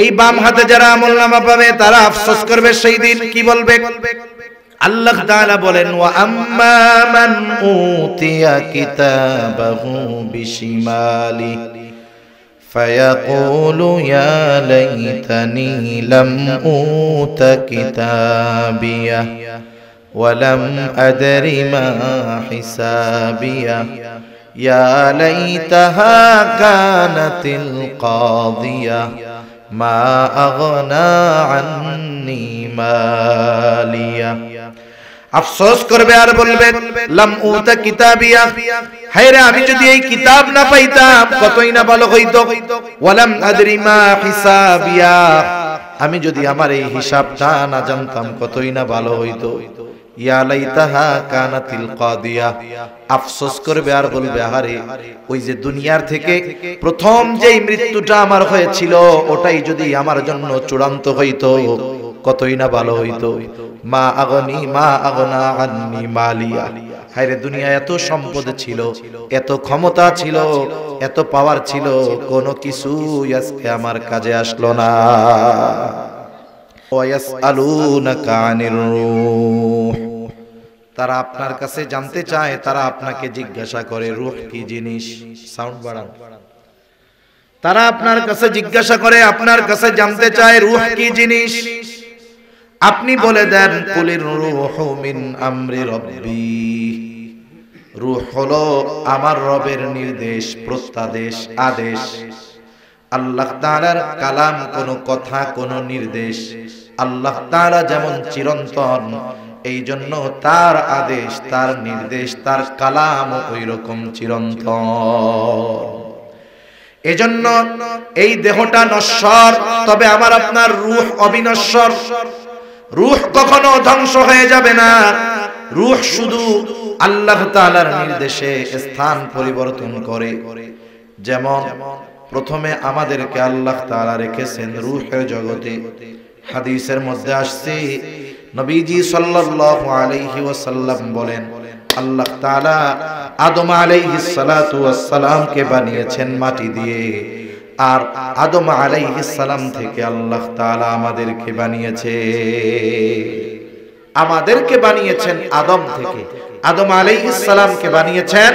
এই বাম হাতে যারা আমলনামা পাবে তারা আফসোস করবে সেই দিন। কি বলবে? আল্লাহ তাআলা বলেন, ওয়া আম্মা মান উতিয়া কিতাবাহু বিশিমালি ফায়াকুলু ইয়া লাইতানি লাম উতা কিতাবিয়া ওয়া লাম আদরি মা হিসাবিয়া ইয়া লাইতাহা কানাতিল কাদিয়া মা আগনা আন্নি মালিয়া। আফসোস করবে আর বলবে, লাম উতা কিতাবিয়া, হায়রে আমি যদি এই কিতাব না পাইতাম কতই না ভালো হইতো। ওয়ালাম আদরি মা হিসাবিয়া, আমি যদি আমার এই হিসাবটা না জানতাম কতই না ভালো হইতো। ইয়া লাইতাহা কানাতিল কাদিয়া, আফসোস করবে আর বলবে, আরে ওই যে দুনিয়ার থেকে প্রথম যেই মৃত্যুটা আমার হয়েছিল ওটাই যদি আমার জন্য চূড়ান্ত হইতো কতই না ভালো হইতো। মা আগনা আন্নি মালিয়া, হায়রে দুনিয়া এত সম্পদ ছিল, এত ক্ষমতা ছিল, এত পাওয়ার ছিল, কোনো কিছু আজকে আমার কাজে আসলো না। ওয়ায়াসআলুনাকা আনির রূহ, তারা আপনার কাছে জানতে চায়, তারা আপনাকে জিজ্ঞাসা করে রূহ কি জিনিস। সাউন্ড বাড়ান। তারা আপনার কাছে জিজ্ঞাসা করে, আপনার কাছে জানতে চায় রূহ কি জিনিস। আপনি বলে দেন, কুলির রূহু মিন আমরি রব্বি, রূহ হলো আমার রবের নির্দেশ, প্রত্যাদেশ, আদেশ। আল্লাহ তাআলার কালাম কোন কথা, কোন নির্দেশ। আল্লাহ তাআলা যেমন চিরন্তন, এই জন্য তার আদেশ, তার নির্দেশ, তার কালাম ওই রকম চিরন্তন। এজন্য এই দেহটা নশ্বর, তবে আমার আপনার রূহ অবিনশ্বর। রূহ কখনো ধ্বংস হয়ে যাবে না। রূহ শুধু আল্লাহ তাআলার নির্দেশে স্থান পরিবর্তন করে। যেমন প্রথমে আমাদেরকে আল্লাহ তাআলা রেখেছেন রূহের জগতে। হাদিসের মধ্যে আসছে, নবীজি সাল্লাল্লাহু আলাইহি ওয়াসাল্লাম বলেন, আল্লাহ তাআলা আদম আলাইহিস সালাতু ওয়াস সালামকে বানিয়েছেন মাটি দিয়ে, আর আদম আলাইহিস সালাম থেকে আল্লাহ তাআলা আমাদেরকে বানিয়েছেন আদম থেকে। আদম আলাইহিস সালামকে বানিয়েছেন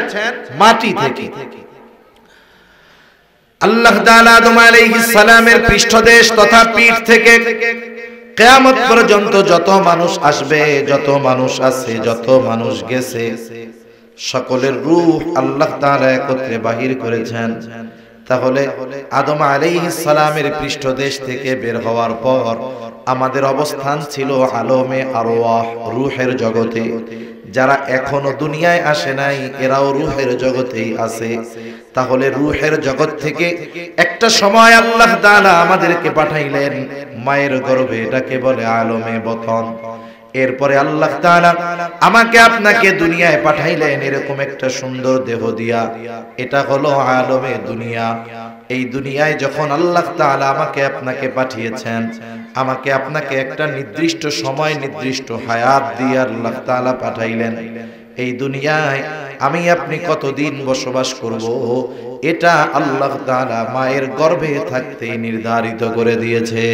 মাটি থেকে। আল্লাহ তাআলা আদম আলাইহিস সালামের পৃষ্ঠদেশ তথা পিঠ থেকে কিয়ামত পর্যন্ত যত মানুষ আসবে, যত মানুষ আছে, যত মানুষ গেছে, সকলের রূহ আল্লাহ তাআলা একত্রে বাহির করেছেন। তাহলে আদম আলাইহিস সালামের পৃষ্ঠদেশ থেকে বের হওয়ার পর আমাদের অবস্থান ছিল আলমে আরওয়াহ, রূহের জগতে। যারা এখনো দুনিয়ায় আসে নাই এরাও রূহের জগতেই আছে। তাহলে রূহের জগৎ থেকে একটা সময় আল্লাহ তাআলা আমাদেরকে পাঠাইলেন মায়ের গর্ভে, এটাকে বলে আলমে বতন। এরপরে আল্লাহ তাআলা আমাকে আপনাকে দুনিয়ায় পাঠাইলেন এরকম একটা সুন্দর দেহ দিয়া, এটা হলো আলমে দুনিয়া। এই দুনিয়ায় যখন আল্লাহ তাআলা আমাকে আপনাকে পাঠিয়েছেন, আমাকে আপনাকে একটা নির্দিষ্ট সময়, নির্দিষ্ট হায়াত দিয়ে আল্লাহ তাআলা পাঠাইলেন। এই দুনিয়ায় আমি আপনি কতদিন বসবাস করব এটা আল্লাহ তাআলা মায়ের গর্ভে থাকতেই নির্ধারিত করে দিয়েছে।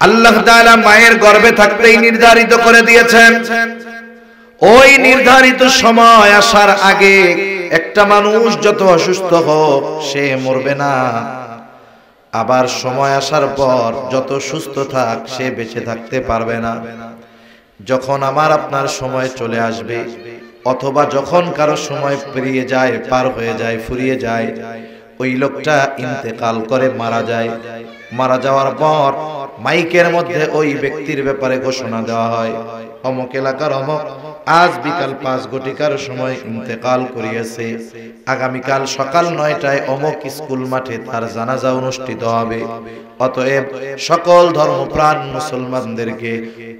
আল্লাহ তাআলা মায়ের গর্ভে থাকতেই নির্ধারিত করে দিয়েছেন। ওই নির্ধারিত সময় আসার আগে একটা মানুষ যত অসুস্থ হোক সে মরবে না, আবার সময় আসার পর যত সুস্থ থাক সে বেঁচে থাকতে পারবে না। যখন আমার আপনার সময় চলে আসবে, অথবা যখন কারো সময় পেরিয়ে যায়, পার হয়ে যায়, ফুরিয়ে যায়, ওই লোকটা ইন্তেকাল করে, মারা যায়। মারা যাওয়ার পর মাইকের মধ্যে ওই ব্যক্তির ব্যাপারে ঘোষণা দেওয়া হয়, অমুক এলাকার অমুক আজ বিকাল 5 ঘটিকার সময় ইন্তেকাল করিয়েছে। আগামীকাল সকাল 9টায় অমুক স্কুল মাঠে তার জানাজা অনুষ্ঠিত হবে। অতএব সকল ধর্মপ্রাণ মুসলমানদেরকে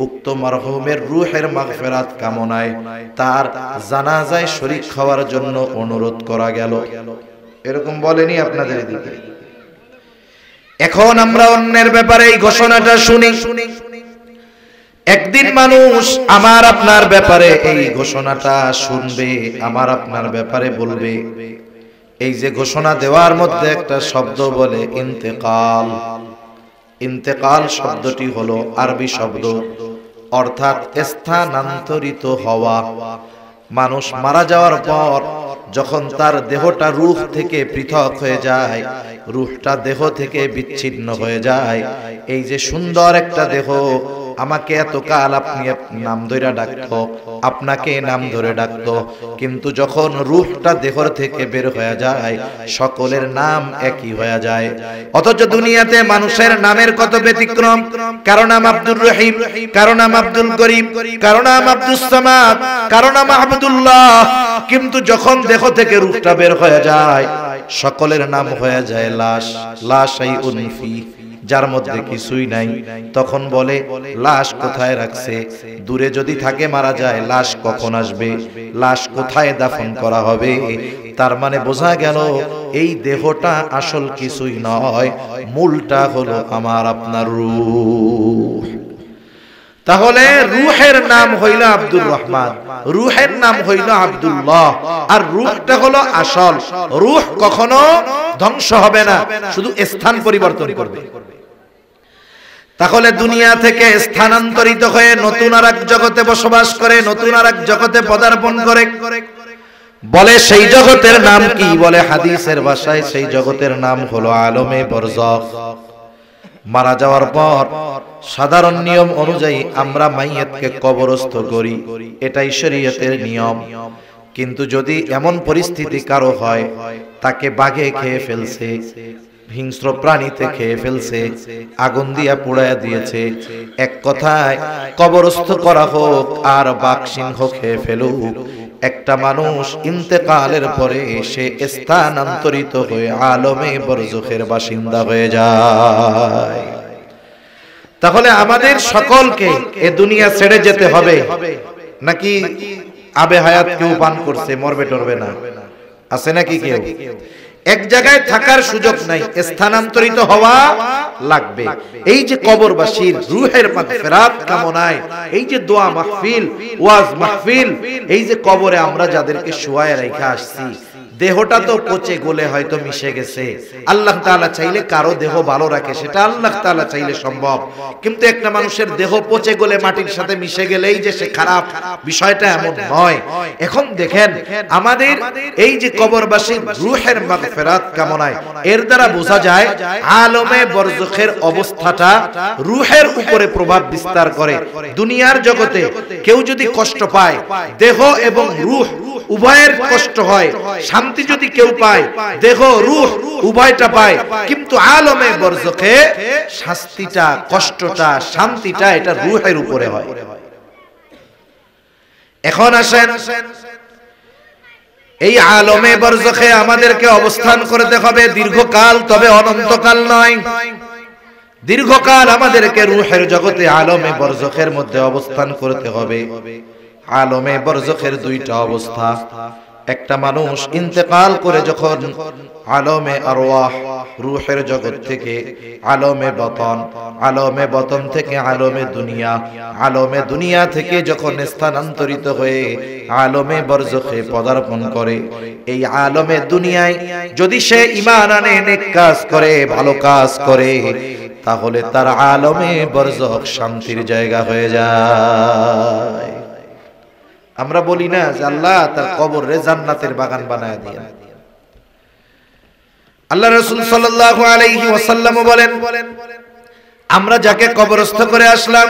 উক্ত মরহুমের রূহের মাগফিরাত কামনায় তার জানাজায় শরীক হওয়ার জন্য অনুরোধ করা গেল। এরকম বলেনি আপনাদের এদিকে? এখন আমরা অন্যের ব্যাপারে এই ঘোষণাটা শুনি। একদিন মানুষ আমার আপনার ব্যাপারে এই ঘোষণাটা শুনবে, আমার আপনার ব্যাপারে বলবে, এই যে ঘোষণা দেওয়ার মধ্যে একটা শব্দ বলে ইন্তেকাল। ইন্তেকাল শব্দটি হলো আরবি শব্দ, অর্থাৎ স্থানান্তরিত হওয়া। মানুষ মারা যাওয়ার পর যখন তার দেহটা রূহ থেকে পৃথক হয়ে যায়, রূহটা দেহ থেকে বিচ্ছিন্ন হয়ে যায়, এই যে সুন্দর একটা দেহ, আমাকে এতকাল আপনি নাম ধরে ডাকতো, আপনাকে নাম ধরে ডাকতো, কিন্তু যখন রূহটা দেহর থেকে বের হয়ে যায় সকলের নাম একই হয়ে যায়। অথচ দুনিয়াতে মানুষের নামের কত ব্যতিক্রম। কারো নাম আব্দুর রহিম, কারো নাম আব্দুল করিম, কারো নাম আব্দুস সামাদ, কারো নাম আব্দুল্লাহ, কিন্তু যখন দেহ থেকে রূহটা বের হয়ে যায় সকলের নাম হয়ে যায় লাশ। লাশাইউন ফি, যার মধ্যে কিছুই নাই। তখন বলে লাশ কোথায় রাখছে? দূরে যদি থাকে মারা যায়, লাশ কখন আসবে, লাশ কোথায় দাফন করা হবে? তার মানে বোঝা গেল এই দেহটা আসল কিছুই নয়, মূলটা হলো আমার আপনার রূহ। তাহলে রূহের নাম হইল আব্দুর রহমান, রূহের নাম হইল আব্দুল্লাহ, আর রূহটা হলো আসল। রূহ কখনো ধ্বংস হবে না, শুধু স্থান পরিবর্তন করবে। তাহলে দুনিয়া থেকে স্থানান্তরিত হয়ে নতুন আর এক জগতে বসবাস করে, নতুন আর এক জগতে পদার্পণ করে। বলে সেই জগতের নাম কি? বলে হাদিসের ভাষায় সেই জগতের নাম হলো আলমে বরজখ। মারা যাওয়ার পর সাধারণ নিয়ম অনুযায়ী আমরা মাইয়াতকে কবরস্থ করি, এটাই শরীয়তের নিয়ম। কিন্তু যদি এমন পরিস্থিতি কারো হয়, তাকে বাঘে খেয়ে ফেলছে, হিংস্র প্রাণীতে খেয়ে ফেলছে, আগুন দিয়া পুড়াইয়া দিয়েছে, এক কথায় কবরস্থ করা হোক আর বাঘ সিংহ খেয়ে ফেলুক, একটা মানুষ ইন্তেকালের পরে সে স্থানান্তরিত হয়ে আলমে বরজখের বাসিন্দা হয়ে যায়। তাহলে আমাদের সকলকে এ দুনিয়া ছেড়ে যেতে হবে, নাকি আবে হায়াত কেউ পান করছে মরবে টরবে না? আছে নাকি কেউ? এক জায়গায় থাকার সুযোগ নাই, স্থানান্তরিত হওয়া লাগবে। এই যে কবরবাসীর রূহের মাগফিরাত কামনায় এই যে দোয়া মাহফিল, ওয়াজ মাহফিল, এই যে কবরে আমরা যাদেরকে শুয়ায় রেখে আসছি, দেহটা তো পচে গলে হয়তো মিশে গেছে। আল্লাহ তাআলা চাইলে কারো দেহ ভালো রাখে, সেটা আল্লাহ তাআলা চাইলে সম্ভব। কিন্তু একটা মানুষের দেহ পচে গলে মাটির সাথে মিশে গেলেই যে সে খারাপ, বিষয়টা এমন নয়। এখন দেখেন আমাদের এই যে কবরবাসীর রূহের মাগফিরাত কামনায়, এর দ্বারা বোঝা যায় আলমে বরজখের অবস্থাটা রূহের উপরে প্রভাব বিস্তার করে। দুনিয়ার জগতে কেউ যদি কষ্ট পায়, দেহ এবং রূহ উভয়ের কষ্ট হয়, শান্তি যদি কেউ পায়, দেহ রূহ উভয়টা পায়, কিন্তু আলমে বরজখে শাস্তিটা, কষ্টটা, শান্তিটা এটা রূহের উপরে হয়। এখন আসেন এই আলমে বরজখে আমাদেরকে অবস্থান করতে হবে দীর্ঘকাল, তবে অনন্তকাল নয়। দীর্ঘকাল আমাদেরকে রূহের জগতে আলমে বরজখের মধ্যে অবস্থান করতে হবে। আলমে বরজখের দুইটা অবস্থা। একটা মানুষ ইন্তেকাল করে যখন আলমে আরওয়াহ রূহের জগৎ থেকে আলমে বতন, আলমে বতন থেকে আলমে দুনিয়া, আলমে দুনিয়া থেকে যখন স্থানান্তরিত হয়ে আলমে বরজখে পদার্পণ করে, এই আলমে দুনিয়ায় যদি সে ঈমান আনে, নেক কাজ করে, ভালো কাজ করে, তাহলে তার আলমে বরজখ শান্তির জায়গা হয়ে যায়। আমরা বলি না যে আল্লাহ তার কবরে জান্নাতের বাগান বানায় দিয়েন। আল্লাহ রাসূল সাল্লাল্লাহু আলাইহি ওয়াসাল্লাম বলেন, আমরা যাকে কবরস্থ করে আসলাম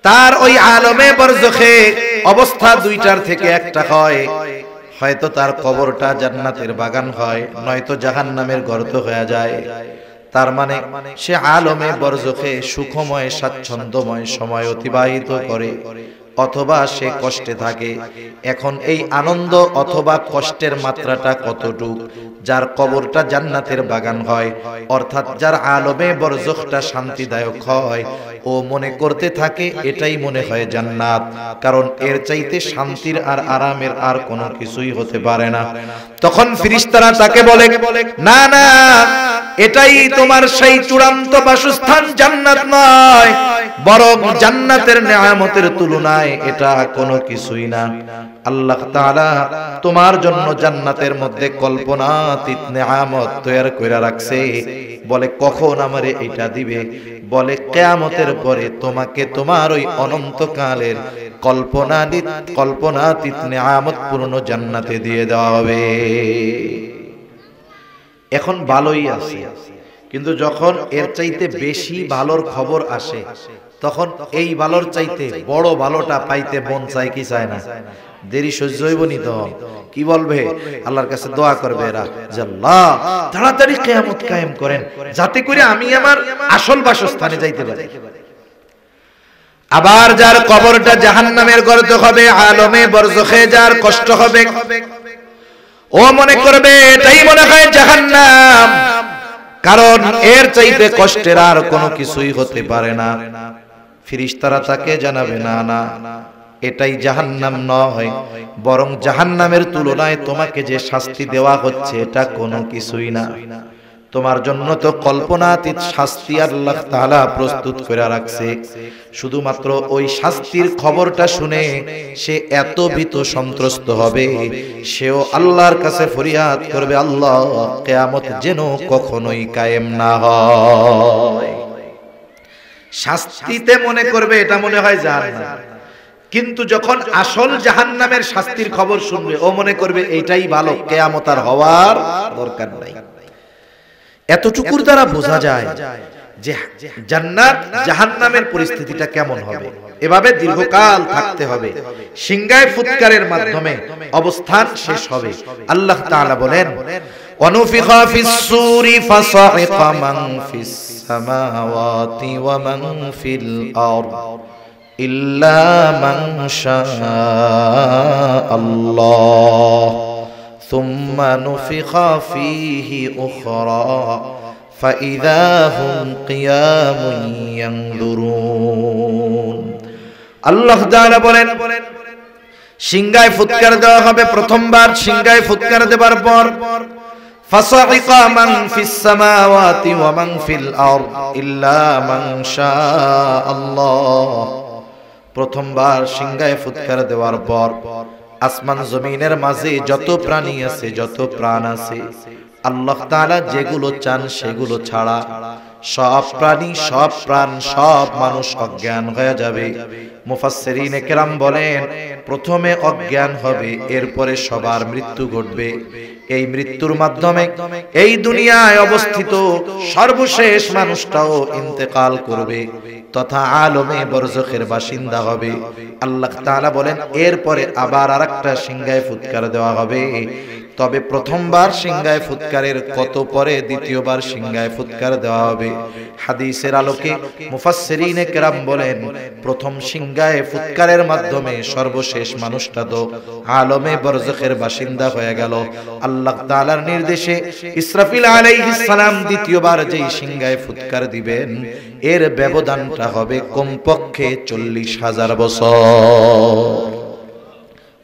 তার ওই আলমে বরজখে অবস্থা দুইটার থেকে একটা হয়, হয়তো তার কবরটা জান্নাতের বাগান হয়, নয়তো জাহান্নামের গর্ত হয়ে যায়। তার মানে সে আলমে বরজখে সুখময় স্বাচ্ছন্দ্যময় সময় অতিবাহিত করে, অথবা সে কষ্টে থাকে। এখন এই আনন্দ অথবা কষ্টের মাত্রাটা কতটুক? যার কবরটা জান্নাতের বাগান হয়, অর্থাৎ যার আলমে বরজখটা শান্তিদায়ক হয়, ও মনে করতে থাকে এটাই মনে হয় জান্নাত, কারণ এর চাইতে শান্তির আর আরামের আর কোনো কিছুই হতে পারে না। তখন ফেরেশতারা তাকে বলে, না না, এটাই তোমার সেই চূড়ান্ত বাসস্থান জান্নাত নয়, বরং জান্নাতের নেয়ামতের তুলনায় এটা কোনো কিছুই না। আল্লাহ তাআলা তোমার জন্য জান্নাতের মধ্যে কল্পনাতীত নেয়ামত তৈরি করে রাখছে। বলে কখন আমারে এটা দিবে? বলে কিয়ামতের পরে তোমাকে তোমার ওই অনন্তকালের কল্পনাতীত নেয়ামত পূর্ণ জান্নাতে দিয়ে দেওয়া হবে। এখন ভালোই আছে, কিন্তু যখন এর চাইতে বেশি ভালোর খবর আসে তখন এই ভালোর চাইতে বড় ভালোটা পাইতে মন চায় কি চায় না? দেরি সহ্য হইবনি তো কি বলবে? আল্লাহর কাছে দোয়া করবে এরা যে আল্লাহ তাড়াতাড়ি কিয়ামত কায়েম করেন যাতে করে আমি আমার আসল বাসস্থানে যাইতে পারি। আবার যার কবরটা জাহান্নামের গর্ত হবে, আলমে বরজখে যার কষ্ট হবে, ও মনে করবে এটাই মনে হয় জাহান্নাম, কারণ এর চাইতে কষ্টের আর কোনো কিছুই হতে পারে না। ফেরেশতারা তাকে জানাবে না না এটাই জাহান্নাম নয়, বরং জাহান্নামের তুলনায় তোমাকে যে শাস্তি দেওয়া হচ্ছে এটা কোনো কিছুই না। তোমার জন্য তো কল্পনাতীত শাস্তি আল্লাহ তাআলা প্রস্তুত করে রাখছে। শুধুমাত্র ওই শাস্তির খবরটা শুনে সে এত ভীত সন্ত্রস্ত হবে, সেও আল্লাহর কাছে ফরিয়াদ করবে আল্লাহ কিয়ামত যেন কখনোই কায়েম না হয়। শাস্তিতে মনে করবে এটা মনে হয় জাহান্নাম, কিন্তু যখন আসল জাহান্নামের শাস্তির খবর শুনবে ও মনে করবে এইটাই ভালো, কিয়ামত আর হওয়ার দরকার নাই। এতটুকুর দ্বারা বোঝা যায় যে জান্নাত জাহান্নামের পরিস্থিতিটা কেমন হবে। এভাবে দীর্ঘকাল থাকতে হবে, সিংহায় ফুৎকারের মাধ্যমে অবস্থান শেষ হবে। আল্লাহ তাআলা বলেন ওয়ানুফিখা ফিস সূরি ফাসাইকা মান ফিস সামাওয়াতি ওয়া মান ফিল আরদ ইল্লা মান শাআল্লাহ ثم نفخ فيه أخرى فإذا هم قيام ينظرون। আল্লাহ তাআলা বলেন সিংহায় ফুৎকার দেওয়া হবে। প্রথমবার সিংহায় ফুৎকার দেবার পর ফাসাইকা মান ফিস সামাওয়াতি ওয়া মান ফিল আরদ ইল্লা মান শাআল্লাহ। প্রথমবার সিংহায় ফুৎকার দেওয়ার পর আসমান জমিনের মাঝে যত প্রাণী আছে, যত প্রাণ আছে, আল্লাহ তাআলা যেগুলো চান সেগুলো ছাড়া সব প্রাণী, সব প্রাণ, সব মানুষ অজ্ঞান হয়ে যাবে। মুফাসসিরিনে কেরাম বলেন প্রথমে অজ্ঞান হবে, এরপরে সবার মৃত্যু ঘটবে। এই মৃত্যুর মাধ্যমে এই দুনিয়ায় অবস্থিত সর্বশেষ মানুষটাও ইন্তেকাল করবে তথা আলমে বরজখের বাসিন্দা হবে। আল্লাহ তাআলা বলেন এরপরে আবার আরেকটা সিংহায় ফুৎকার দেওয়া হবে। তবে প্রথমবার সিংহায় ফুৎকারের কত পরে দ্বিতীয়বার সিংহায় ফুৎকার দেওয়া হবে। হাদিসের আলোকে মুফাসসিরিনে কেরাম বলেন প্রথম সিংহায় ফুৎকারের মাধ্যমে সর্বশেষ মানুষটা তো আলমে বরজখের বাসিন্দা হয়ে গেল। আল্লাহ তাআলার নির্দেশে ইসরাফিল আলাইহিস সালাম দ্বিতীয়বার যেই সিংহায় ফুৎকার দিবেন এর ব্যবধানটা হবে কমপক্ষে 40,000 বছর।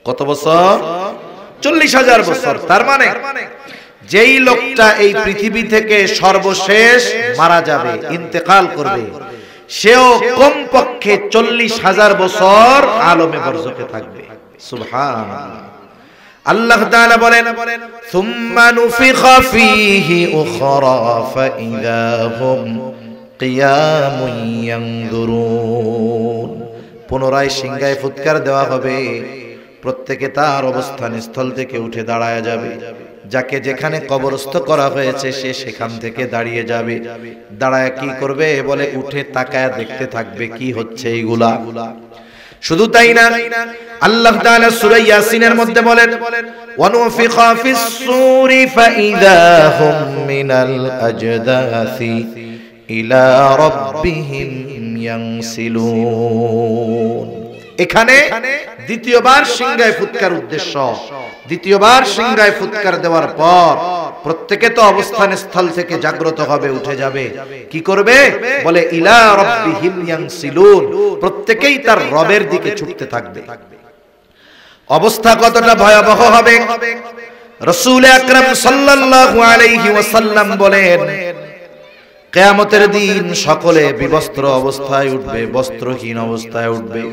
কত বছর? 40,000 বছর। তার মানে যেই লোকটা এই পৃথিবী থেকে সর্বশেষ মারা যাবে, ইন্তেকাল করবে, সেও কমপক্ষে 40,000 বছর আলমে বরজখে থাকবে। সুবহানাল্লাহ। আল্লাহ তাআলা বলেন সুম্মা নুফিখা ফীহি উখরা ফাইযা হুম কিয়ামুন ইয়ানজুরুন। পুনরায় সিংহায় ফুৎকার দেওয়া হবে, প্রত্যেকে তার অবস্থান স্থল থেকে উঠে দাঁড়ায় যাবে। যাকে যেখানে কবরস্থ করা হয়েছে সে সেখান থেকে দাঁড়িয়ে যাবে। দাঁড়ায় কি করবে? বলে উঠে তাকায় দেখতে থাকবে কি হচ্ছে এইগুলা। শুধু তাই না, আল্লাহ তাআলা সূরা ইয়াসিনের মধ্যে বলেন ওয়ানুফিখা ফিস সূরি ফাইযা হুম মিনাল আজদাসি ইলা রাব্বিহিম ইয়ানসিলুন। এখানে দ্বিতীয়বার সিংহায় ফুৎকার উদ্দেশ্য। দ্বিতীয়বার সিংহায় ফুৎকার দেওয়ার পর প্রত্যেকে তো অবস্থান স্থল থেকে জাগ্রত হবে, উঠে যাবে। কি করবে? বলে ইলা রাব্বিহিম ইয়ানসিলুন। প্রত্যেকেই তার রবের দিকে ছুটতে থাকবে। অবস্থা কতটা ভয়াবহ হবে! রাসূল আকরাম সাল্লাল্লাহু আলাইহি ওয়াসাল্লাম বলেন, কিয়ামতের দিন সকলে বিবস্ত্র অবস্থায় উঠবে, বস্ত্রহীন অবস্থায় উঠবে।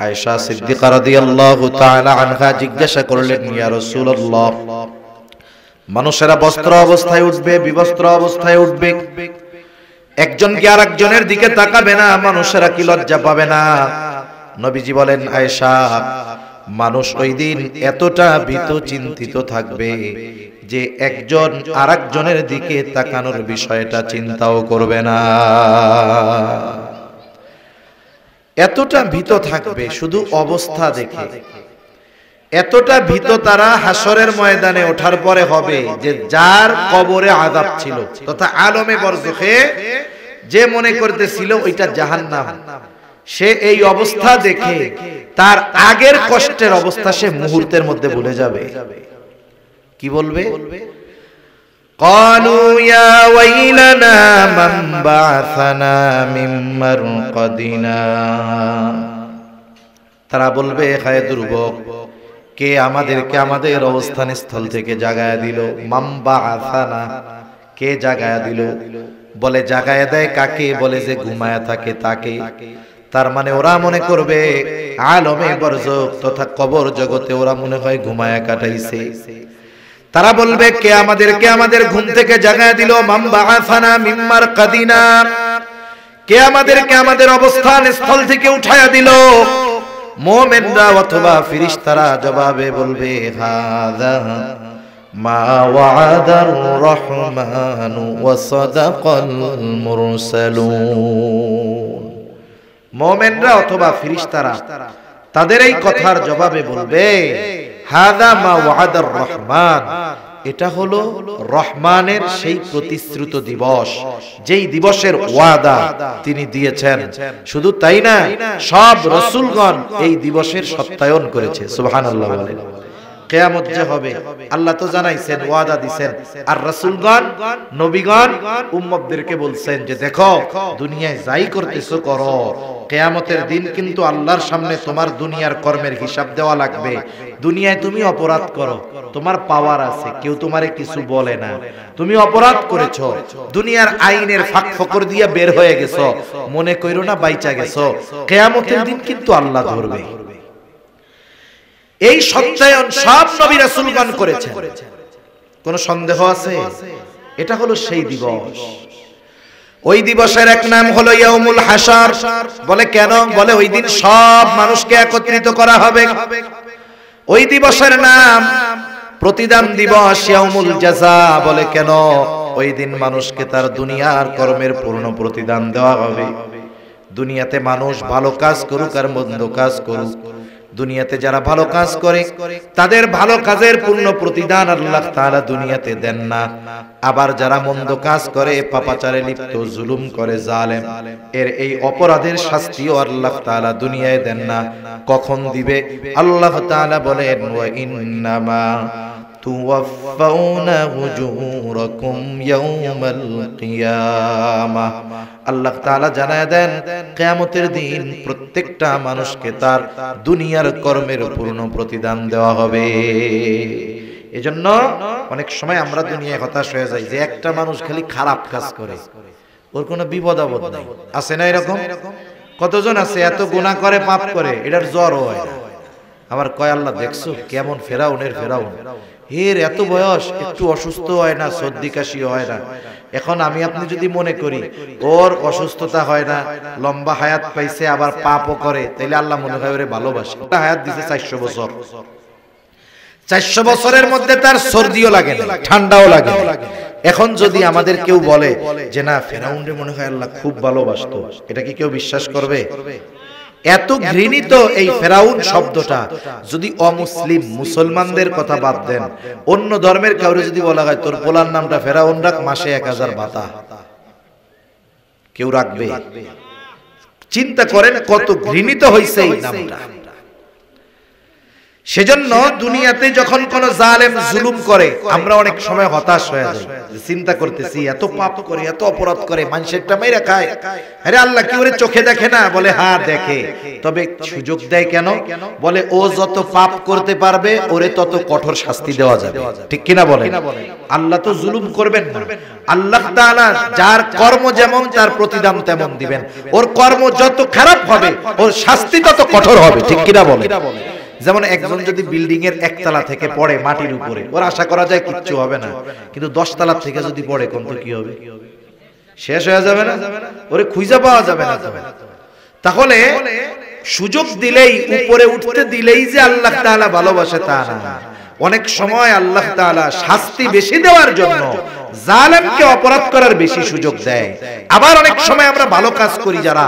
আয়েশা সিদ্দিকা রাদিয়াল্লাহু তাআলা আনহা জিজ্ঞাসা করলেন, ইয়া রাসূলুল্লাহ, মানুষেরা বস্ত্র অবস্থায় উঠবে, বিবস্ত্র অবস্থায় উঠবে, একজন কি আরেকজনের দিকে তাকাবে না? মানুষেরা কি লজ্জা পাবে না? নবীজি বলেন, আয়েশা, মানুষ ওই দিন এতটা ভীত চিন্তিত থাকবে যে একজন আরেকজনের দিকে তাকানোর বিষয়টা চিন্তাও করবে না। এতটা ভীত থাকবে শুধু অবস্থা দেখে। এতটা ভীত তারা হাসরের ময়দানে ওঠার পরে হবে যে যার কবরে আযাব ছিল তথা আলমে বরজখে যে মনে করতেছিল ওইটা জাহান্নাম, সে এই অবস্থা দেখে তার আগের কষ্টের অবস্থা সে মুহূর্তের মধ্যে ভুলে যাবে। কি বলবে? ক্বালু ইয়া ওয়াইলানা মান বা'সানা মিন মারকাদিনা, তারা বলবে, হায় দুর্ভোগ, কে আমাদেরকে আমাদের অবস্থান স্থল থেকে জাগায়া দিল? মান বা'সানা, কে জাগায়া দিল? বলে জাগায়া দেয় কাকে? বলে যে ঘুমায়া থাকে তাকে। তার মানে ওরা মনে করবে আলমে বরজখ তথা কবর জগতে ওরা মনে হয় ঘুমায়া কাটাইছে। তারা বলবে, কে আমাদেরকে আমাদের ঘুম থেকে জাগায়া দিল? মান বা'সানা মিন মারকাদিনা, কে আমাদেরকে আমাদের অবস্থান স্থল থেকে উঠায়া দিল? মুমিনরা অথবা ফেরেশতারা জবাবে বলবে, হাযা মা ওয়া'দার রহমানু ওয়া সাদাকাল মুরসালুন। মুমিনরা অথবা ফেরেশতারা তাদের এই কথার জবাবে বলবে, হাযা মা ওয়া'দার রহমান, এটা হলো রহমানের সেই প্রতিশ্রুত দিবস, যেই দিবসের ওয়াদা তিনি দিয়েছেন। শুধু তাই না, সব রাসূলগণ এই দিবসের সত্যায়ন করেছে। সুবহানাল্লাহ বলেন। কিয়ামত যে হবে আল্লাহ তো জানাইছেন, ওয়াদা দিবেন, আর রাসূলগণ নবীগণ উম্মতদেরকে বলছেন যে দেখো দুনিয়ায় যাই করতেছো করো, কিয়ামতের দিন কিন্তু আল্লাহর সামনে তোমার দুনিয়ার কর্মের হিসাব দেওয়া লাগবে। দুনিয়ায় তুমি অপরাধ করো, তোমার পাওয়ার আছে, কেউ তোমারে কিছু বলে না, তুমি অপরাধ করেছো, দুনিয়ার আইনের ফাঁক ফকর দিয়া বের হয়ে গেছো, মনে কইরো না বাইচা গেছো, কিয়ামতের দিন কিন্তু আল্লাহ ধরবে। এই সত্যায়ন সব নবী রাসূলগণ করেছেন, কোন সন্দেহ আছে? এটা হলো সেই দিবস। ওই দিবসের এক নাম হলো ইয়াউমুল হাশর। বলে কেন? বলে ওই দিন সব মানুষকে একত্রিত করা হবে। ওই দিবসের নাম প্রতিদান দিবস, ইয়াউমুল জাযা। বলে কেন? ওই দিন মানুষকে তার দুনিয়ার কর্মের পূর্ণ প্রতিদান দেওয়া হবে। দুনিয়াতে মানুষ ভালো কাজ করুক আর মন্দ কাজ করুক, দুনিয়াতে যারা ভালো কাজ করে তাদের ভালো কাজের পূর্ণ প্রতিদান আল্লাহ তাআলা দুনিয়াতে দেন না। আবার যারা মন্দ কাজ করে, পাপাচারে লিপ্ত, জুলুম করে, জালেম, এর এই অপরাধের শাস্তিও আল্লাহ তাআলা দুনিয়ায় দেন না। কখন দিবে? আল্লাহ তাআলা বলেন, ওয়া ইন্নামা তুওয়াফাউনা উজুরাকুম ইয়াউমাল কিয়ামাহ। আল্লাহ তাআলা জানায় দেন, কিয়ামতের দিন প্রত্যেকটা মানুষকে তার দুনিয়ার কর্মের পূর্ণ প্রতিদান দেওয়া হবে। এজন্য অনেক সময় আমরা দুনিয়ায় হতাশ হয়ে যাই যে একটা মানুষ খালি খারাপ কাজ করে, ওর কোনো বিপদ আপদ নাই। আছে না এরকম? কতজন আছে এত গুনাহ করে, পাপ করে, এটার জ্বর হয় না। আবার কয় আল্লাহ দেখছো কেমন ফেরাউনের ফেরাউন, এর এত বয়স একটু অসুস্থ হয় না, সর্দি কাশি হয় না। এখন আমি আপনি যদি মনে করি ওর অসুস্থতা হয় না, লম্বা হায়াত পাইছে, আবার পাপও করে, তাইলে আল্লাহ মনে হয় ওরে ভালোবাসে। হায়াত দিছে 400 বছর, 400 বছরের মধ্যে তার সর্দিও লাগে না, ঠান্ডাও লাগে না। এখন যদি আমাদের কেউ বলে যে না ফেরাউনরে মনে হয় আল্লাহ খুব ভালোবাসতো, এটা কি কেউ বিশ্বাস করবে? এত ঘৃণিত এই ফেরাউন শব্দটা যদি অমুসলিম মুসলমানদের কথা বাদ দেন, অন্য ধর্মের কাউরে যদি বলা হয় তোর পোলার নামটা ফেরাউন রাখ, মাসে 1000 ভাতা, কেউ রাখবে? চিন্তা করেন কত ঘৃণিত হইছে এই নামটা। সেজন্য দুনিয়াতে যখন কোন জালেম জুলুম করে আমরা অনেক সময় হতাশ হয়ে যাই, চিন্তা করতেছি এত পাপ করে এত অপরাধ করে মানুষেরটা মাইরা খায়, আরে আল্লাহ কি ওরে চোখে দেখে না? বলে হ্যাঁ দেখে, তবে সুযোগ দেয় কেন? বলে ও যত পাপ করতে পারবে ওরে তত কঠোর শাস্তি দেওয়া যাবে, ঠিক কিনা বলে? আল্লাহ তো জুলুম করবেন না, আল্লাহ তাআলা যার কর্ম যেমন তার প্রতিদান তেমন দিবেন, ওর কর্ম যত খারাপ হবে ওর শাস্তি তত কঠোর হবে, ঠিক কিনা বলে? যেমন একজন যদি বিল্ডিং এর একতলা থেকে পড়ে মাটির উপরে, ওর আশা করা যায় কিচ্ছু হবে না, কিন্তু 10 তলা থেকে যদি পড়ে কোন তো কি হবে? শেষ হয়ে যাবে না, ওরে খুঁজে পাওয়া যাবে না। তাহলে সুযোগ দিলেই উপরে উঠতে দিলেই যে আল্লাহ তাআলা ভালোবাসে তা না, অনেক সময় আল্লাহ তাআলা শাস্তি বেশি দেওয়ার জন্য জালেমকে অপরাধ করার বেশি সুযোগ দেয়। আবার অনেক সময় আমরা ভালো কাজ করি, যারা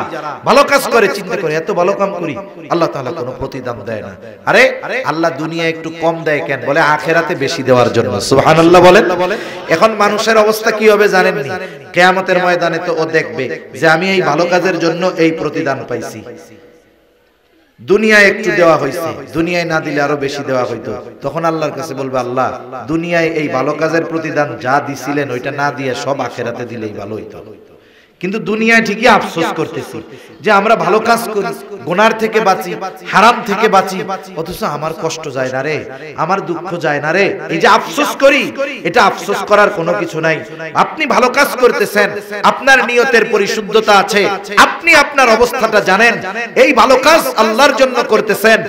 ভালো কাজ করে চিন্তা করে এত ভালো কাম করি, আল্লাহ তাআলা কোনো প্রতিদান দেয় না। আরে আল্লাহ দুনিয়ায় একটু কম দেয় কেন? বলে আখিরাতে বেশি দেওয়ার জন্য। সুবহানাল্লাহ বলেন। এখন মানুষের অবস্থা কি হবে জানেননি? কিয়ামতের ময়দানে তো ও দেখবে যে আমি এই ভালো কাজের জন্য এই প্রতিদান পাইছি, দুনিয়ায় একটু দেওয়া হয়েছে, দুনিয়ায় না দিলে আরো বেশি দেওয়া হইতো। তখন আল্লাহর কাছে বলবে আল্লাহ দুনিয়ায় এই ভালো কাজের প্রতিদান যা দিছিলেন ওইটা না দিয়ে সব আখিরাতে দিলেই ভালো হইতো। কিন্তু দুনিয়ায় ঠিকই আফসোস করতেছি যে আমরা ভালো কাজ করি, গুনার থেকে বাঁচি, হারাম থেকে বাঁচি, অথচ আমার কষ্ট যায় না রে, আমার দুঃখ যায় না রে। এই যে আফসোস করি, এটা আফসোস করার কোনো কিছু নাই। আপনি ভালো কাজ করতেছেন, আপনার নিয়তের পরিশুদ্ধতা আছে, আপনি আপনার অবস্থাটা জানেন, এই ভালো কাজ আল্লাহর জন্য করতেছেন।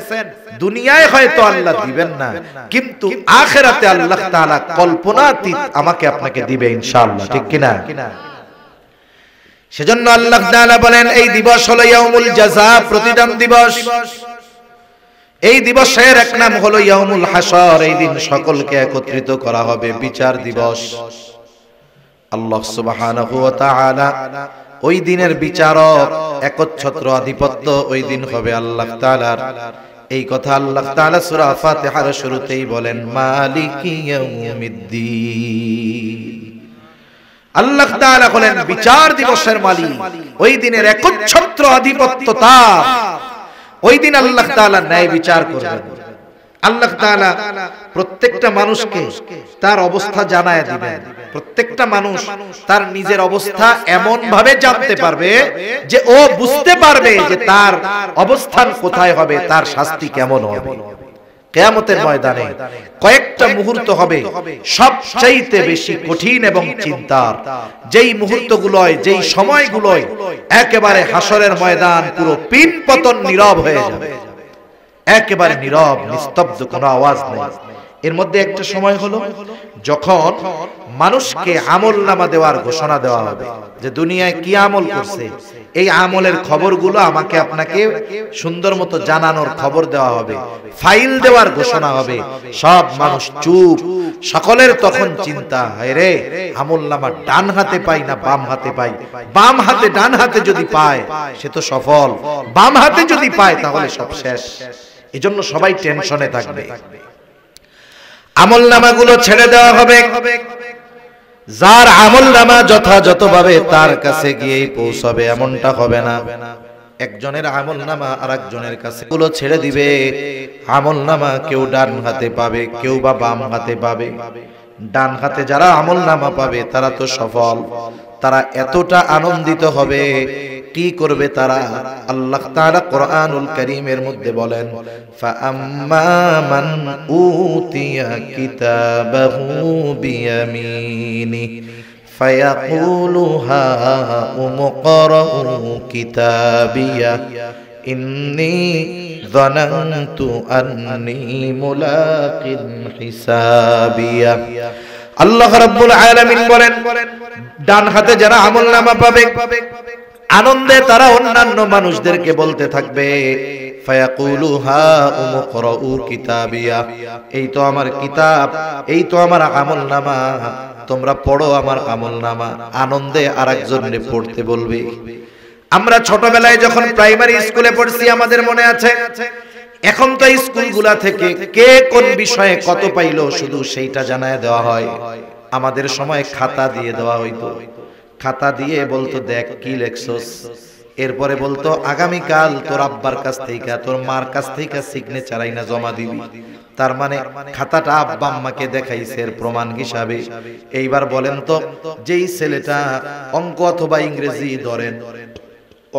দুনিয়ায় হয়তো আল্লাহ দিবেন না, কিন্তু আখিরাতে আল্লাহ তাআলা কল্পনাতীত আমাকে আপনাকে দিবে ইনশাআল্লাহ, ঠিক কিনা? সেজন্য আল্লাহ তাআলা বলেন এই দিবস হলো ইয়াউমুল জাযা, প্রতিদান দিবস। এই দিবসের এক নাম হলো ইয়াউমুল হাসর, এই দিন সকলকে একত্রিত করা হবে, বিচার দিবস। আল্লাহ সুবহানাহু ওয়া তাআলা ওই দিনের বিচারক, একচ্ছত্র আধিপত্য ওই দিন হবে আল্লাহ তাআলার। এই কথা আল্লাহ তাআলা সূরা ফাতিহার শুরুতেই বলেন মালিকি ইয়াউমিদ্দিন। আল্লাহ তাআলা হলেন বিচার দিবসের মালিক, ওই দিনের একচ্ছত্র আধিপত্য তার। ওই দিন আল্লাহ তাআলা ন্যায় বিচার করবেন। আল্লাহ তাআলা প্রত্যেকটা মানুষকে তার অবস্থা জানায় দিবেন। প্রত্যেকটা মানুষ তার নিজের অবস্থা এমন ভাবে জানতে পারবে যে ও বুঝতে পারবে যে তার অবস্থান কোথায় হবে, তার শাস্তি কেমন হবে। কিয়ামতের ময়দানে কয়েকটা মুহূর্ত হবে সবচাইতে বেশি কঠিন এবং চিন্তার। যেই মুহূর্তগুলোয়, যেই সময়গুলোয় একেবারে হাসরের ময়দান পুরো পিন পতন নীরব হয়ে যাবে, একেবারে নীরব, নিস্তব্ধ, কোনো আওয়াজ নেই। এর মধ্যে একটা সময় হলো যখন মানুষকে আমলনামা দেওয়ার ঘোষণা দেওয়া হবে যে দুনিয়ায় কি আমল করছে, এই আমলের খবরগুলো আমাকে আপনাকে সুন্দর মতো জানানোর খবর দেওয়া হবে, ফাইল দেওয়ার ঘোষণা হবে। সব মানুষ চুপ, সকলের তখন চিন্তা, হায় রে আমলনামা ডান হাতে পাই না বাম হাতে পাই, বাম হাতে ডান হাতে যদি পায় সে তো সফল, বাম হাতে যদি পায় তাহলে সব শেষ। এজন্য সবাই টেনশনে থাকবে। আমলনামাগুলো ছেড়ে দেওয়া হবে, যার আমলনামা যথাযথভাবে তার কাছে গিয়েই পৌঁছাবে এমনটা হবে না। একজনের আমলনামা আরেকজনের কাছে গুলো ছেড়ে দিবে। আমলনামা কেউ ডান হাতে পাবে, কেউ বা বাম হাতে পাবে। ডান হাতে যারা আমলনামা পাবে তারা তো সফল, তারা এতটা আনন্দিত হবে, কি করবে তারা? আল্লাহ তাআলা কোরআনুল কারীমের মধ্যে বলেন ফাআম্মা মান উতিয়া কিতাবাহু বিয়ামিনি ফায়াকুলু হা উমকরাউ কিতাবিয়া ইন্নী যানানতু আন্নী মুলাকিন হিসাবিয়া। আল্লাহ রাব্বুল আলামিন বলেন ডান হাতে যারা আমলনামা পাবে আনন্দে তারা অন্যান্য মানুষদেরকে বলতে থাকবে ফায়াকুলু হা উমকরাউ কিতাবিয়া, এই তো আমার কিতাব, এই তো আমার আমলনামা, তোমরা পড়ো আমার আমলনামা। আনন্দে আরেকজনকে পড়তে বলবে। আমরা ছোটবেলায় যখন প্রাইমারি স্কুলে পড়ছি আমাদের মনে আছে, এখন তো স্কুলগুলা থেকে কে কোন বিষয়ে কত পাইলো শুধু সেইটা জানায় দেওয়া হয়। আমাদের সময় খাতা দিয়ে দেওয়া হইতো, খাতা দিয়ে বলতো দেখ কি লেখছস, এরপরে বলতো আগামীকাল তোর আব্বার কাছ থেকে তোর মার কাছ থেকে সিগনেচার আইনা জমা দিবি। তার মানে খাতাটা আব্বা আম্মাকে দেখাইছে এর প্রমাণ হিসাবে। এইবার বলেন তো, যেই ছেলেটা অঙ্ক অথবা ইংরেজি ধরেন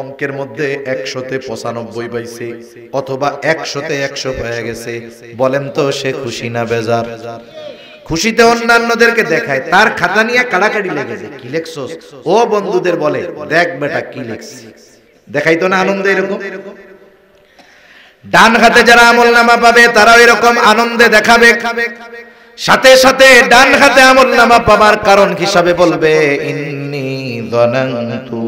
অঙ্কের মধ্যে 100তে 95 পাইছে অথবা 100তে 100 পেয়ে গেছে, বলেন তো সে খুশি না বেজার? খুশিতে অন্যান্যদেরকে দেখায়, তার খাতা নিয়ে কাড়াকাড়ি লেগেছে, কি লেখছস? ও বন্ধুদের বলে, দেখ বেটা কি লেখছি, দেখাইতো না আনন্দে এরকম। ডান হাতে যারা আমলনামা পাবে তারাও এরকম আনন্দে দেখাবে, সাথে সাথে ডান হাতে আমলনামা পাবার কারণ হিসাবে বলবে ইন্নী যানানতু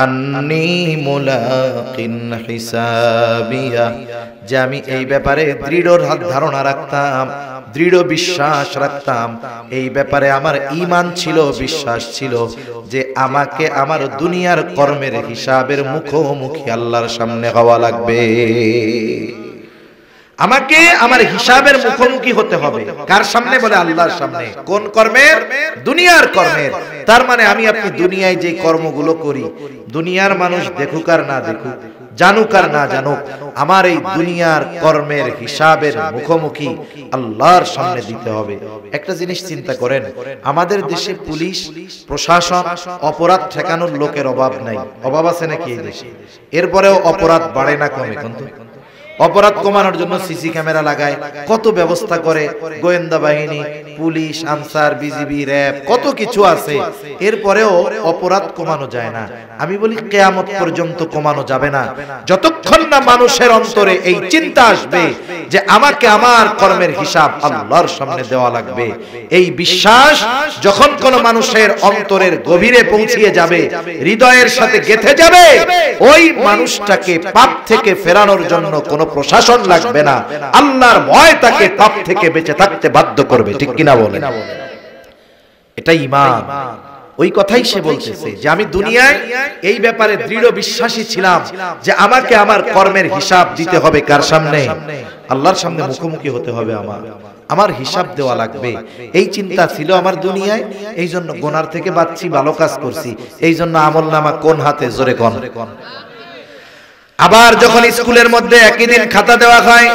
আন্নী মুলাকিন হিসাবিয়া, যে আমি এই ব্যাপারে দৃঢ় ধারণা রাখতাম, দৃঢ় বিশ্বাস রাখতাম, এই ব্যাপারে আমার ঈমান ছিল, বিশ্বাস ছিল যে আমাকে আমার দুনিয়ার কর্মের হিসাবের মুখোমুখি আল্লাহর সামনে হওয়া লাগবে। আমাকে আমার হিসাবের মুখোমুখি হতে হবে। কার সামনে? বলে আল্লাহর সামনে। কোন কর্মের? দুনিয়ার কর্মের। তার মানে আমি আপনি দুনিয়ায় যে কর্মগুলো করি, দুনিয়ার মানুষ দেখুক আর না দেখুক, জানুক আর না জানুক, আমার এই দুনিয়ার কর্মের হিসাবের মুখোমুখি আল্লাহর সামনে দিতে হবে। একটা জিনিস চিন্তা করেন, আমাদের দেশে পুলিশ প্রশাসন অপরাধ ঠেকানোর লোকের অভাব নাই। অভাব আছে নাকি এই দেশে? এরপরেও অপরাধ বাড়ে না কমে? কিন্তু অপরাধ কমানোর জন্য সিসি ক্যামেরা লাগায়, কত ব্যবস্থা করে গোয়েন্দা বাহিনী, পুলিশ, আনসার, বিজিবি, র‍্যাব, কত কিছু আছে, এরপরেও অপরাধ কমানো যায় না। আমি বলি কিয়ামত পর্যন্ত কমানো যাবে না যতক্ষণ না মানুষের অন্তরে এই চিন্তা আসবে যে আমাকে আমার কর্মের হিসাব আল্লাহর সামনে দেওয়া লাগবে। এই বিশ্বাস যখন কোন মানুষের অন্তরের গভীরে পৌঁছিয়ে যাবে, হৃদয়ের সাথে গেঁথে যাবে, ওই মানুষটাকে পাপ থেকে ফেরানোর জন্য কোন প্রশাসন লাগবে না, আল্লাহর ভয় তাকে পাপ থেকে বেঁচে থাকতে বাধ্য করবে। ঠিক কিনা বলেন? এটা ঈমান। ওই কথাই সে বলতেছে যে আমি দুনিয়ায় এই ব্যাপারে দৃঢ় বিশ্বাসী ছিলাম যে আমাকে আমার কর্মের হিসাব দিতে হবে। কার সামনে? আল্লাহর সামনে মুখোমুখি হতে হবে, আমার হিসাব দেওয়া লাগবে। এই চিন্তা ছিল আমার দুনিয়ায়, এই জন্য গুনার থেকে বাঁচছি, ভালো কাজ করছি, এই জন্য আমলনামা কোন হাতে? জোরে কোন? আবার যখন স্কুলের মধ্যে একই দিন খাতা দেওয়া হয়,